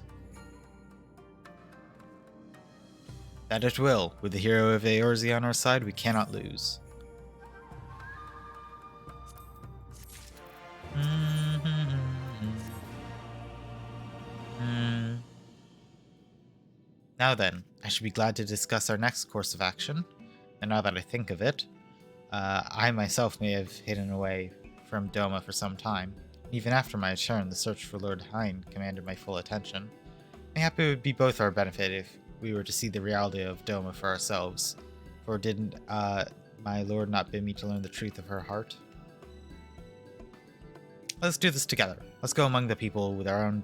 That it will. With the hero of Eorzea on our side, we cannot lose. Now then, I should be glad to discuss our next course of action. And now that I think of it, I myself may have hidden away from Doma for some time. Even after my return, the search for Lord Hein commanded my full attention. Mayhap it would be both our benefit if we were to see the reality of Doma for ourselves. For didn't my lord not bid me to learn the truth of her heart? Let's do this together. Let's go among the people with our own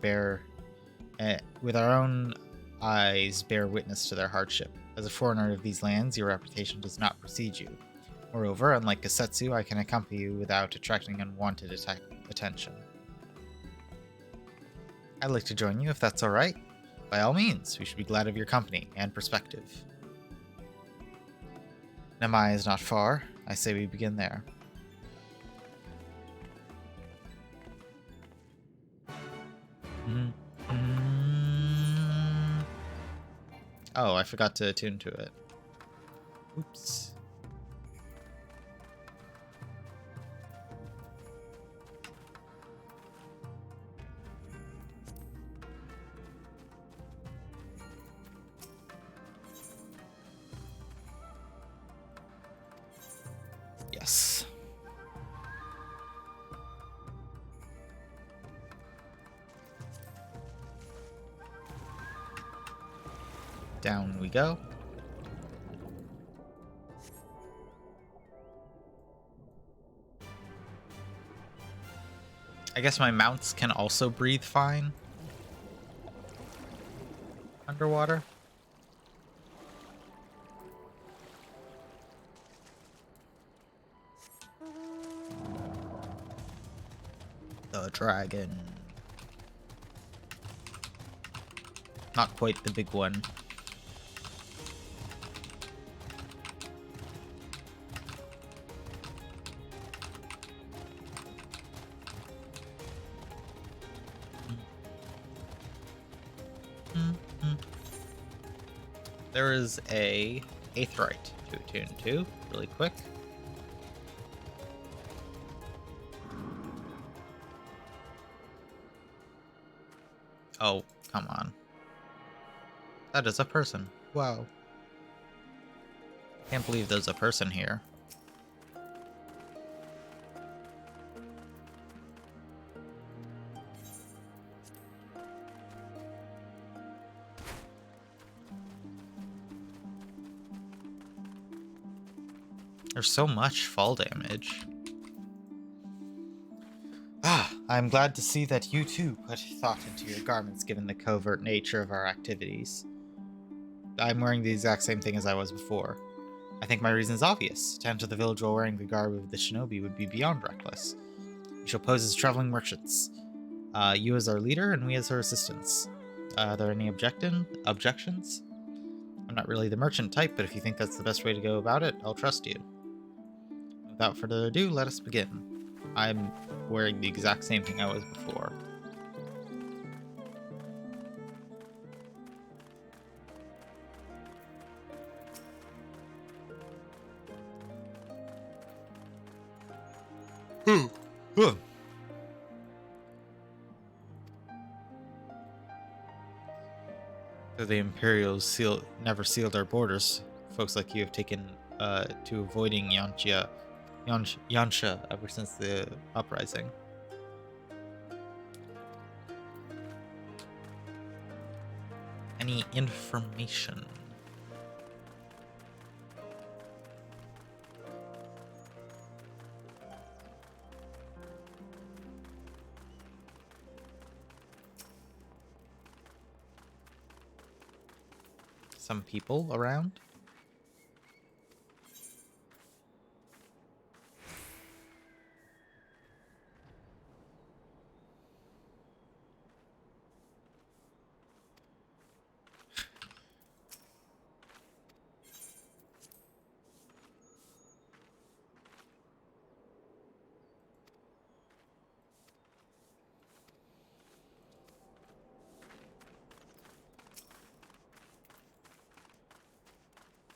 eyes bear witness to their hardship. As a foreigner of these lands, your reputation does not precede you. Moreover, unlike Gasetsu, I can accompany you without attracting unwanted attention. I'd like to join you if that's alright. By all means, we should be glad of your company and perspective. Namai is not far. I say we begin there. Oh, I forgot to attune to it. Oops. Yes. Down we go. I guess my mounts can also breathe fine underwater. The dragon. Not quite the big one. There is a Aetheryte to attune to, really quick. Oh, come on. That is a person. Wow. Can't believe there's a person here. There's so much fall damage. I'm glad to see that you too put thought into your garments given the covert nature of our activities. I'm wearing the exact same thing as I was before. I think my reason is obvious. To enter the village while wearing the garb of the shinobi would be beyond reckless. We shall pose as traveling merchants. You as our leader and we as our assistants. Are there any objections? I'm not really the merchant type, but if you think that's the best way to go about it, I'll trust you. Without further ado, let us begin. I'm wearing the exact same thing I was before. So the Imperials never sealed our borders. Folks like you have taken to avoiding Yansha ever since the uprising. Any information? Some people around?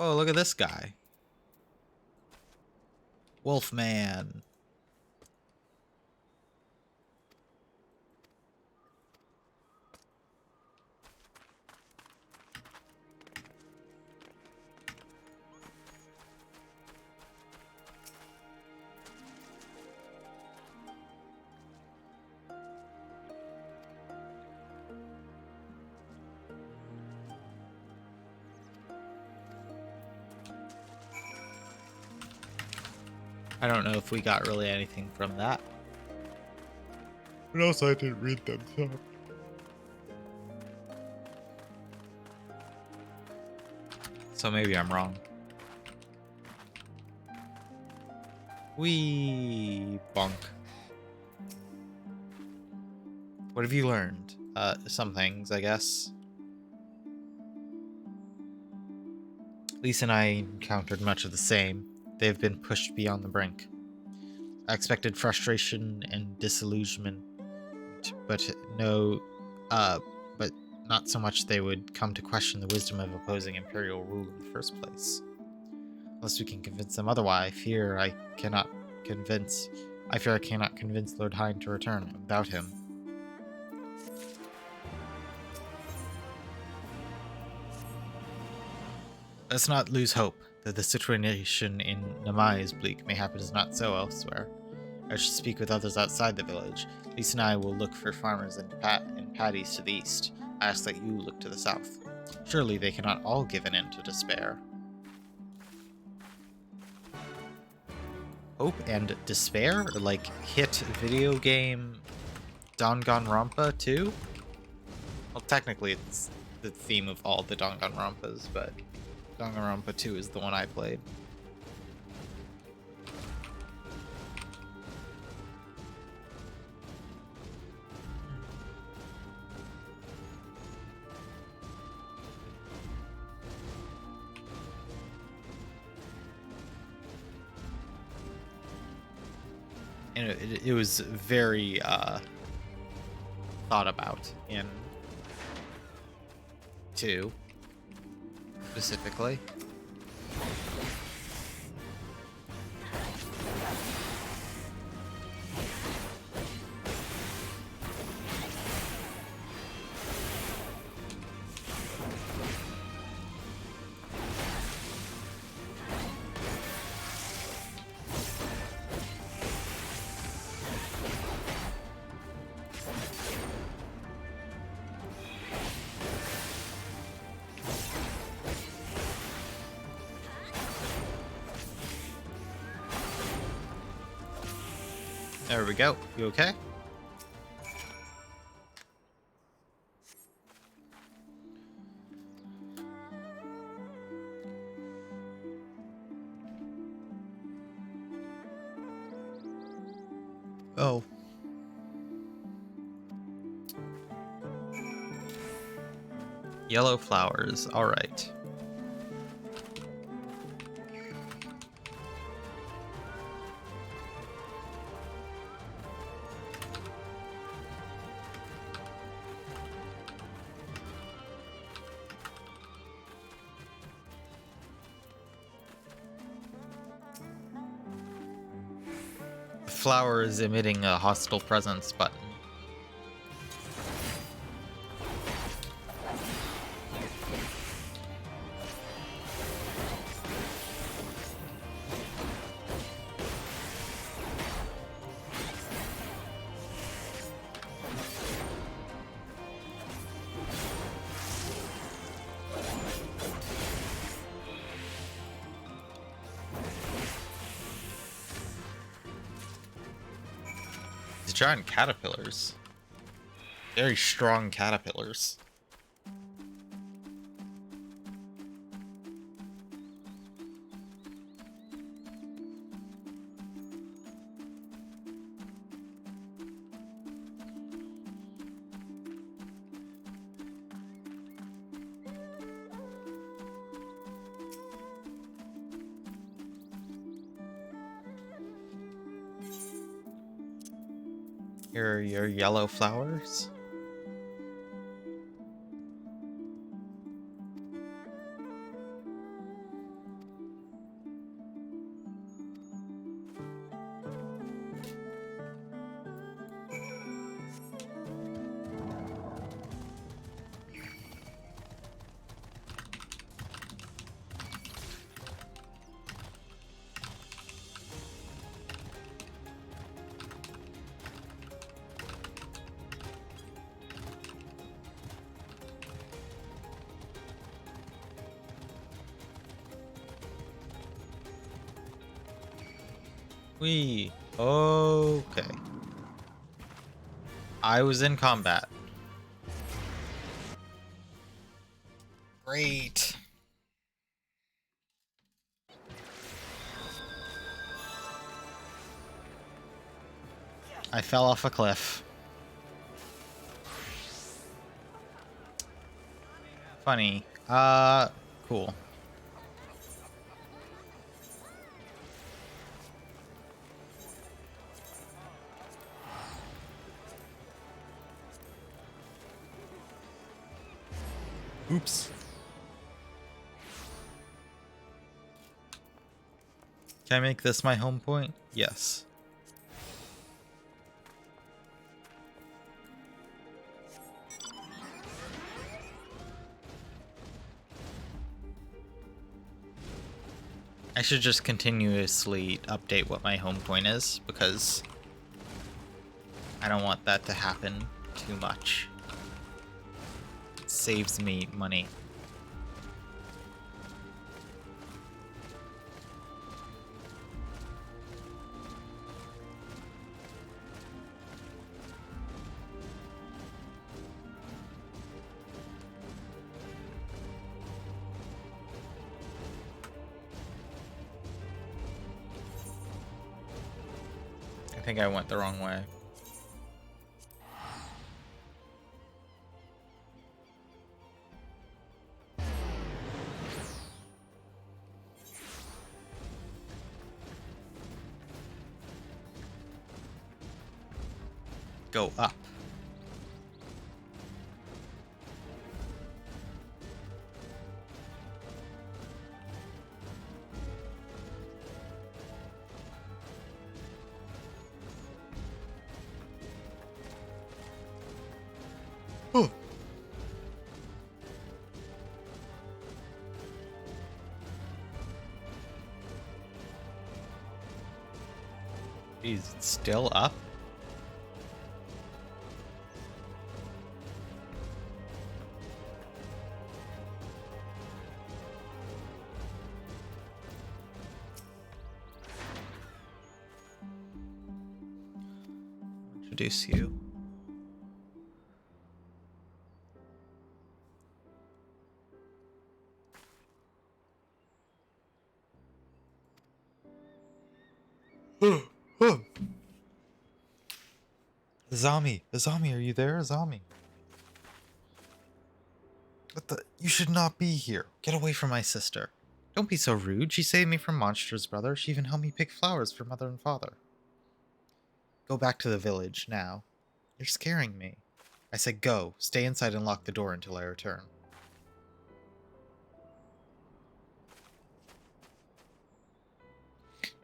Oh, look at this guy. Wolfman. I don't know if we got really anything from that. But also I didn't read them, so. So maybe I'm wrong. Wee bonk. What have you learned? Some things, I guess. Lisa and I encountered much of the same. They have been pushed beyond the brink. I expected frustration and disillusionment, but not so much they would come to question the wisdom of opposing imperial rule in the first place. Unless we can convince them otherwise, I fear I cannot convince Lord Hine to return without him. Let's not lose hope that the situation in Namai is bleak. Mayhap it is not so elsewhere. I should speak with others outside the village. Lisa and I will look for farmers and paddies to the east. I ask that you look to the south. Surely they cannot all give in to despair. Hope and despair? Like hit video game Danganronpa 2? Well, technically it's the theme of all the Danganronpas, but Danganronpa 2 is the one I played. And it was very thought about in 2 specifically. There we go. You okay? Oh. Yellow flowers. All right. Flower is emitting a hostile presence button. giant caterpillars. Very strong caterpillars. Here are your yellow flowers. Wee. Okay. I was in combat. Great. I fell off a cliff. Funny. Cool. Oops. Can I make this my home point? Yes. I should just continuously update what my home point is, because I don't want that to happen too much. It saves me money. I think I went the wrong way. Go up. Oh. He's still up? Introduce you. Azami, Azami, are you there, Azami? What the? You should not be here. Get away from my sister. Don't be so rude. She saved me from monsters, brother. She even helped me pick flowers for mother and father. Go back to the village, now. You're scaring me. I said go. Stay inside and lock the door until I return.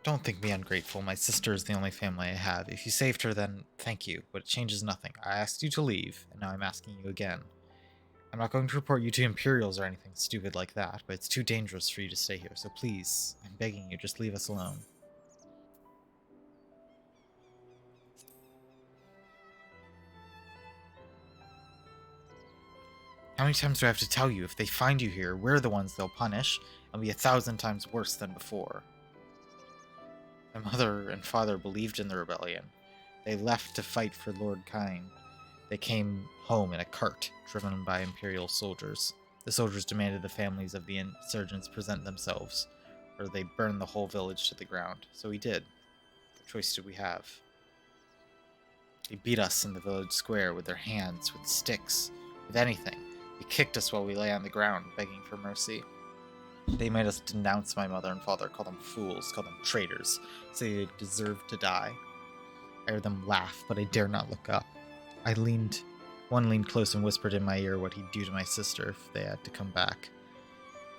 Don't think me ungrateful. My sister is the only family I have. If you saved her, then thank you, but it changes nothing. I asked you to leave, and now I'm asking you again. I'm not going to report you to Imperials or anything stupid like that, but it's too dangerous for you to stay here, so please, I'm begging you, just leave us alone. How many times do I have to tell you? If they find you here, we're the ones they'll punish, and be 1,000 times worse than before. My mother and father believed in the rebellion. They left to fight for Lord Kyne. They came home in a cart, driven by Imperial soldiers. The soldiers demanded the families of the insurgents present themselves, or they burned the whole village to the ground. So we did. What choice did we have? They beat us in the village square with their hands, with sticks, with anything. They kicked us while we lay on the ground, begging for mercy. They made us denounce my mother and father, call them fools, call them traitors, say they deserved to die. I heard them laugh, but I dare not look up. One leaned close and whispered in my ear what he'd do to my sister if they had to come back.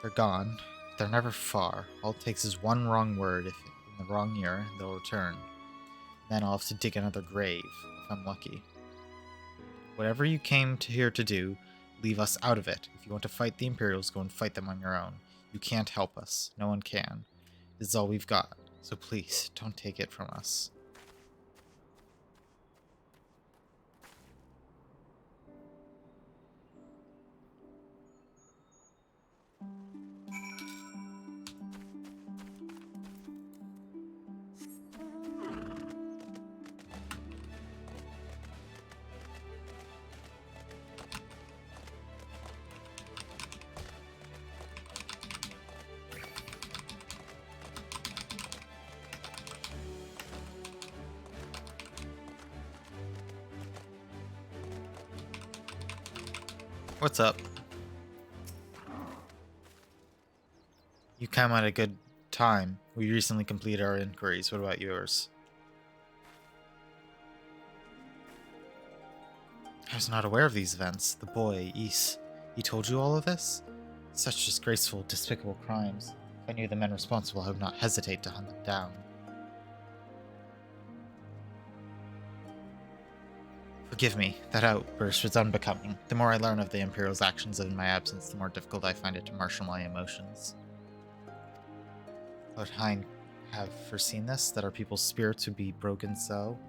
They're gone. They're never far. All it takes is one wrong word. If in the wrong year, they'll return. Then I'll have to dig another grave, if I'm lucky. Whatever you came here to do, leave us out of it. If you want to fight the Imperials, go and fight them on your own. You can't help us. No one can. This is all we've got. So please, don't take it from us. What's up? You come at a good time. We recently completed our inquiries. What about yours? I was not aware of these events. The boy, Ys, he told you all of this? Such disgraceful, despicable crimes. If I knew the men responsible, I would not hesitate to hunt them down. Forgive me, that outburst was unbecoming. The more I learn of the Imperial's actions in my absence, the more difficult I find it to marshal my emotions. Would Hein have foreseen this, that our people's spirits would be broken so?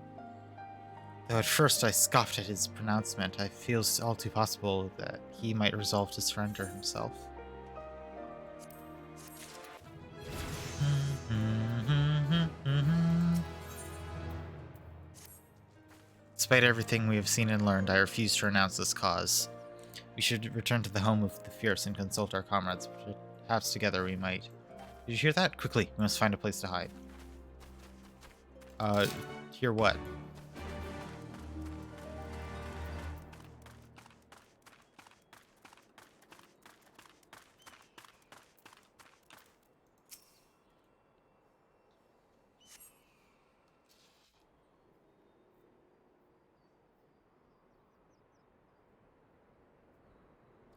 Though at first I scoffed at his pronouncement, I feel all too possible that he might resolve to surrender himself. Despite everything we have seen and learned, I refuse to renounce this cause. We should return to the home of the fierce and consult our comrades. Perhaps together we might. Did you hear that? Quickly, we must find a place to hide. Hear what?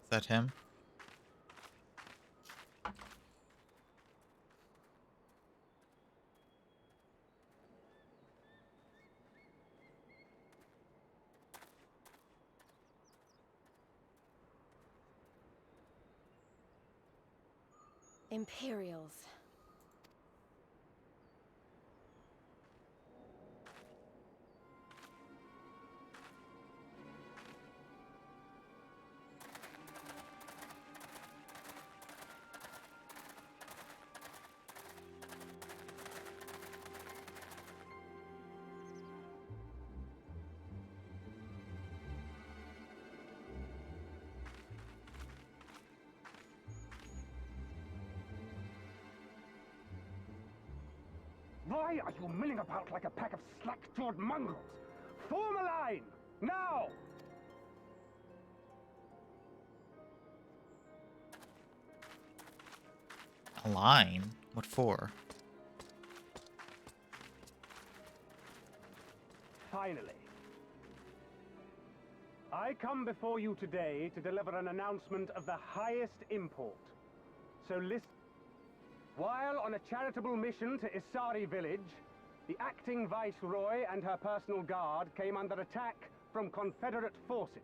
Is that him? Imperials. Why are you milling about like a pack of slack-jawed mongrels? Form a line! Now! A line? What for? Finally. I come before you today to deliver an announcement of the highest import. So listen. While on a charitable mission to Isari village, the acting viceroy and her personal guard came under attack from Confederate forces.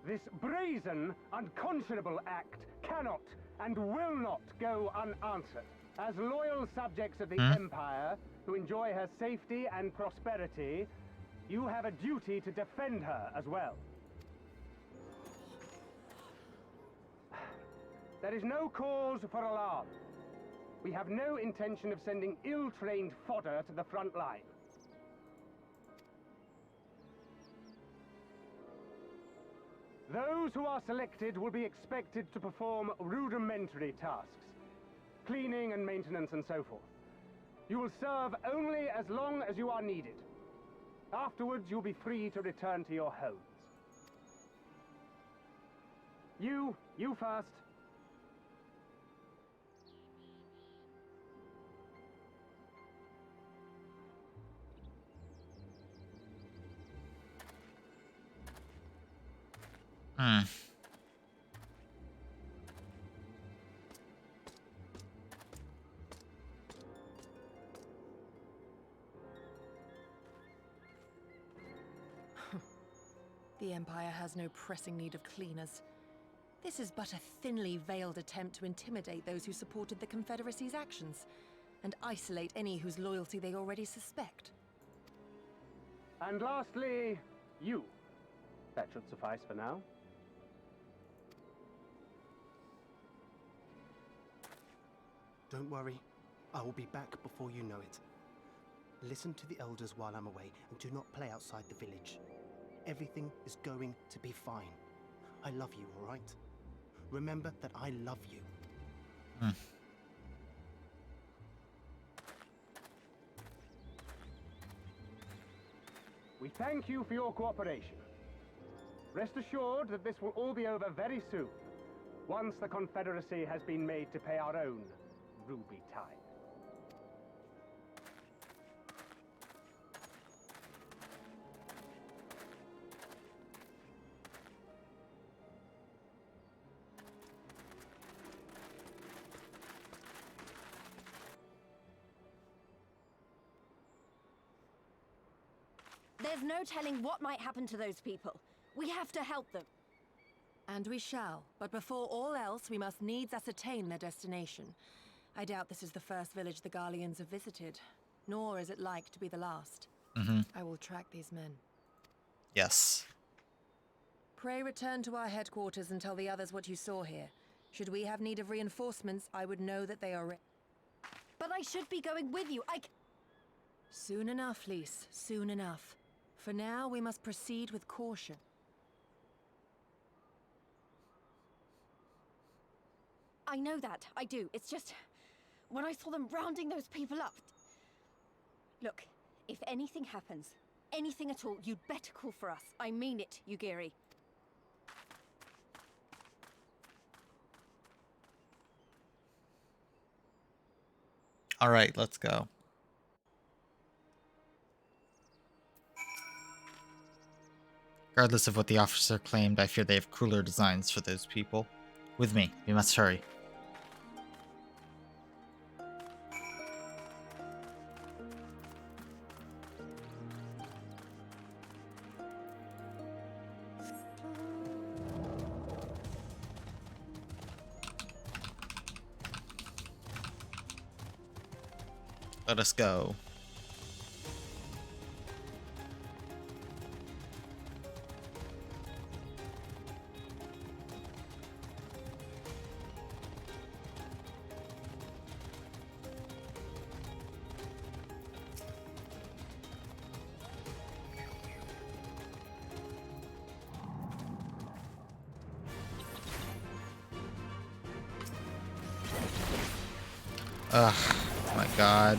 This brazen, unconscionable act cannot and will not go unanswered. As loyal subjects of the Empire, who enjoy her safety and prosperity, you have a duty to defend her as well. There is no cause for alarm. We have no intention of sending ill-trained fodder to the front line. Those who are selected will be expected to perform rudimentary tasks, cleaning and maintenance and so forth. You will serve only as long as you are needed. Afterwards, you'll be free to return to your homes. You first. The Empire has no pressing need of cleaners. This is but a thinly veiled attempt to intimidate those who supported the Confederacy's actions, and isolate any whose loyalty they already suspect. And lastly, you. That should suffice for now. Don't worry, I will be back before you know it. Listen to the elders while I'm away, and do not play outside the village. Everything is going to be fine. I love you, all right? Remember that I love you. We thank you for your cooperation. Rest assured that this will all be over very soon, once the Confederacy has been made to pay our own ruby tithe. There's no telling what might happen to those people. We have to help them. And we shall, but before all else, we must needs ascertain their destination. I doubt this is the first village the Garleans have visited, nor is it like to be the last. I will track these men. Yes. Pray return to our headquarters and tell the others what you saw here. Should we have need of reinforcements, I would know that they are ready. But I should be going with you. Soon enough, Lise. Soon enough. For now, we must proceed with caution. I know that. I do. It's just... when I saw them rounding those people up... Look, if anything happens, anything at all, you'd better call for us. I mean it, Yugiri. All right, let's go. Regardless of what the officer claimed, I fear they have crueler designs for those people. With me, we must hurry. Let us go. Ugh, my God.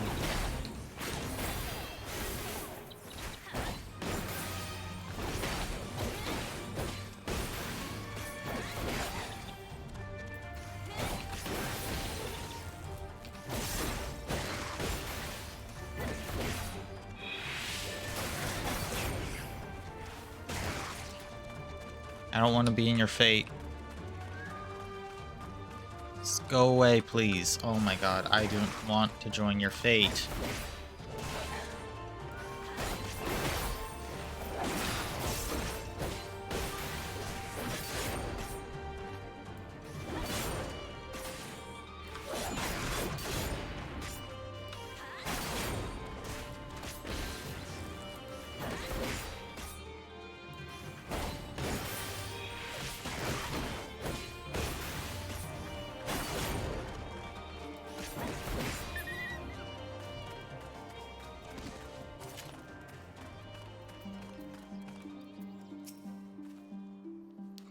I don't want to be in your fate. Just go away, please. Oh my God, I don't want to join your fate.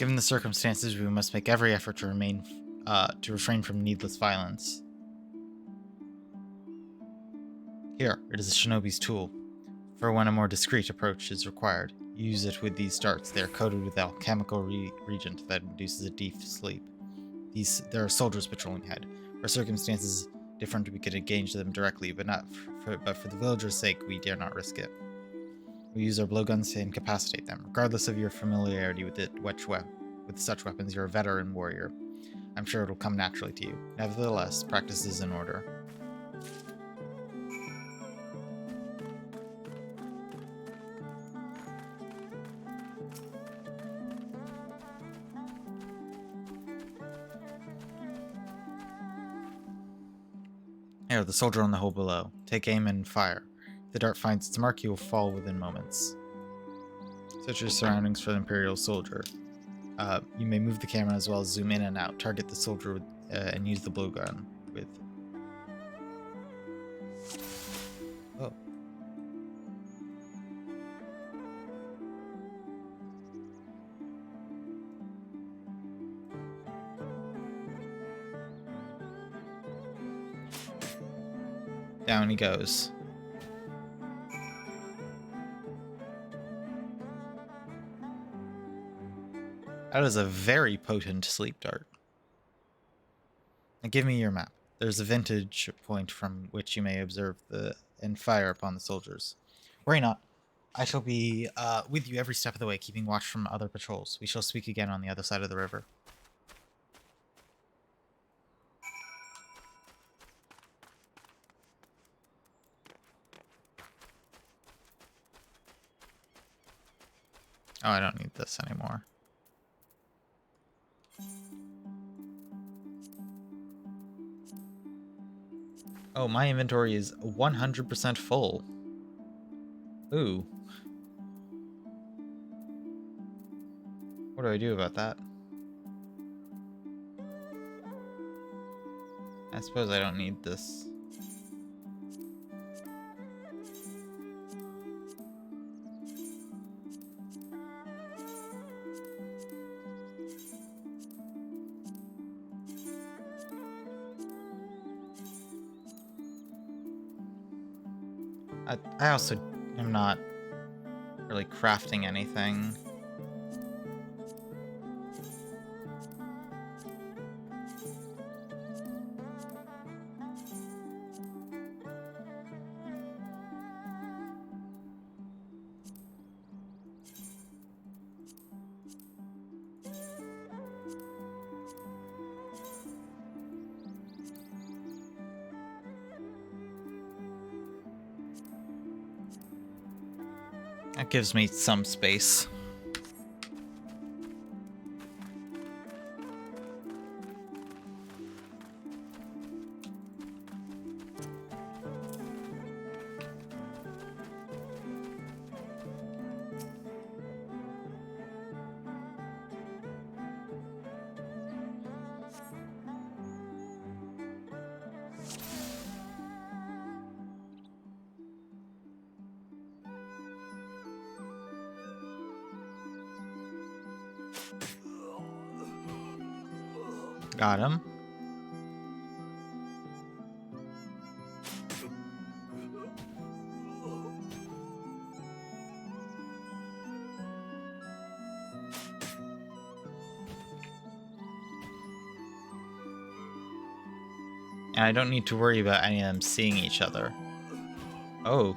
Given the circumstances, we must make every effort to refrain from needless violence. Here, it is a shinobi's tool. For when a more discreet approach is required, use it with these darts. They are coated with alchemical reagent that induces a deep sleep. There are soldiers patrolling ahead. For circumstances different, we could engage them directly, but for the villagers' sake, we dare not risk it. We use our blowguns to incapacitate them. Regardless of your familiarity with such weapons, you're a veteran warrior. I'm sure it'll come naturally to you. Nevertheless, practice is in order. Here, the soldier on the hill below. Take aim and fire. If the dart finds its mark, you will fall within moments. Search your surroundings for the Imperial soldier. You may move the camera as well as zoom in and out. Target the soldier and use the blowgun with... Oh. Down he goes. That is a very potent sleep dart. Now give me your map. There's a vantage point from which you may observe and fire upon the soldiers. Worry not. I shall be with you every step of the way, keeping watch from other patrols. We shall speak again on the other side of the river. Oh, I don't need this anymore. Oh, my inventory is 100% full. Ooh. What do I do about that? I suppose I don't need this. I also am not really crafting anything. That gives me some space. Got him. And I don't need to worry about any of them seeing each other. Oh.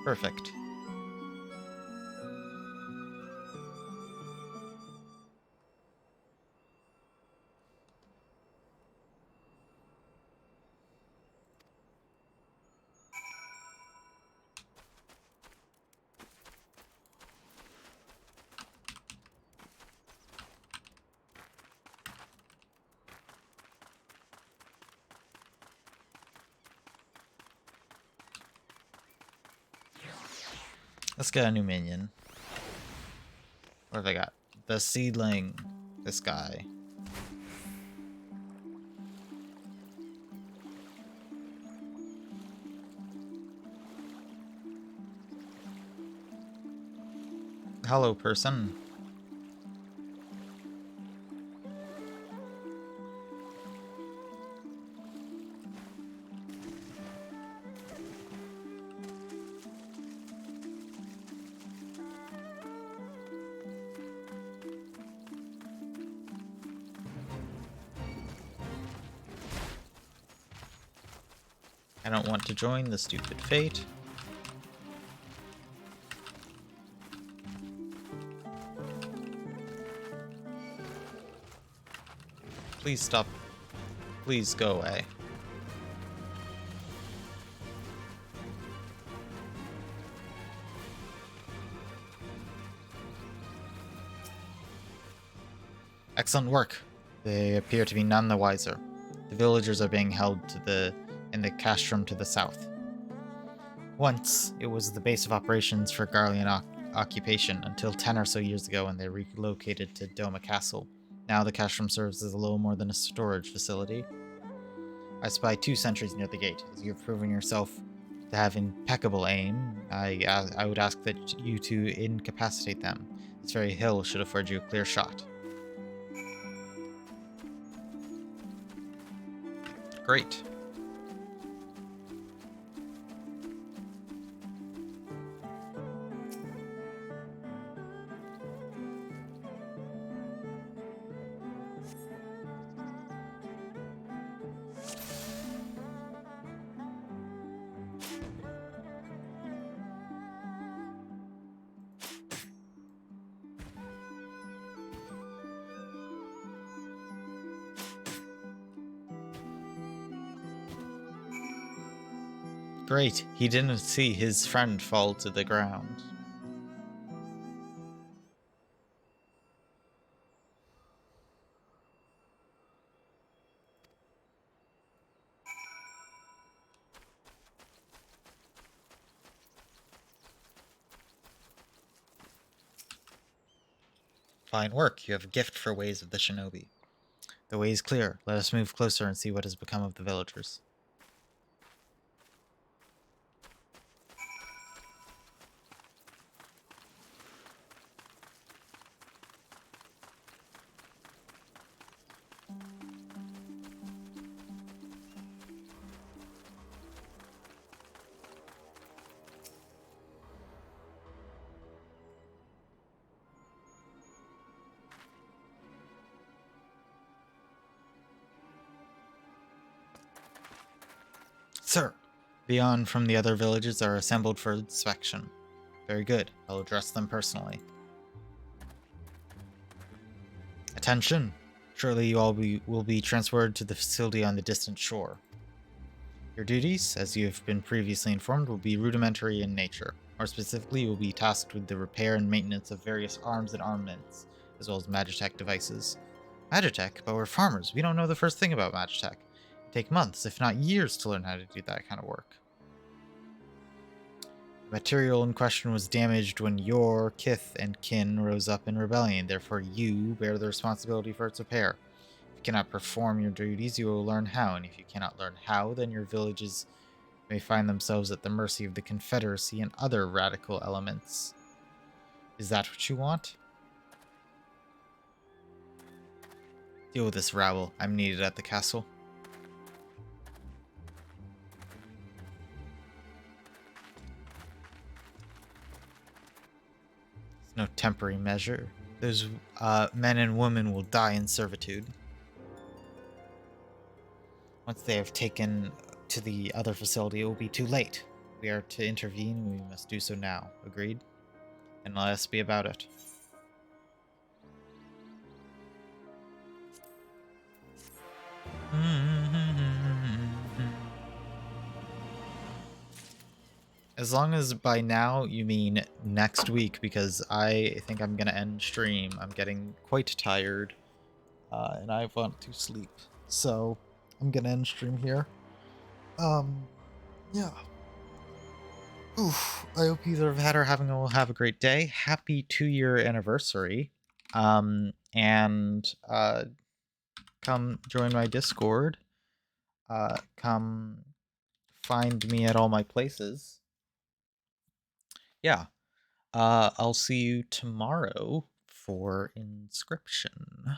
Perfect. Let's get a new minion. What have I got? The seedling. This guy. hello, person. I don't want to join the stupid fate. Please stop. Please go away. Excellent work. They appear to be none the wiser. The villagers are being held in the castrum to the south. Once, it was the base of operations for Garlean occupation until 10 or so years ago when they relocated to Doma Castle. Now the castrum serves as a little more than a storage facility. I spy 2 sentries near the gate. As you have proven yourself to have impeccable aim, I would ask that you to incapacitate them. This very hill should afford you a clear shot. Great. Great, he didn't see his friend fall to the ground. Fine work, you have a gift for ways of the shinobi. The way is clear, let us move closer and see what has become of the villagers. Sir, beyond from the other villages are assembled for inspection. Very good, I'll address them personally. Attention! Surely you all will be transferred to the facility on the distant shore. Your duties, as you have been previously informed, will be rudimentary in nature. More specifically, you will be tasked with the repair and maintenance of various arms and armaments, as well as Magitech devices. Magitech? But we're farmers, we don't know the first thing about Magitech. It take months, if not years, to learn how to do that kind of work. The material in question was damaged when your kith and kin rose up in rebellion, therefore you bear the responsibility for its repair. If you cannot perform your duties, you will learn how, and if you cannot learn how, then your villages may find themselves at the mercy of the Confederacy and other radical elements. Is that what you want? Deal with this rabble. I'm needed at the castle. It's no temporary measure. Those men and women will die in servitude. Once they have taken to the other facility, it will be too late. We are to intervene, we must do so now. Agreed? And let us be about it. As long as by now you mean next week, because I think I'm gonna end stream. I'm getting quite tired, and I want to sleep. So I'm gonna end stream here. Yeah. Oof. I hope either have had or having will have a great day. Happy 2-year anniversary. And come join my Discord. Come find me at all my places. Yeah. I'll see you tomorrow for inscription.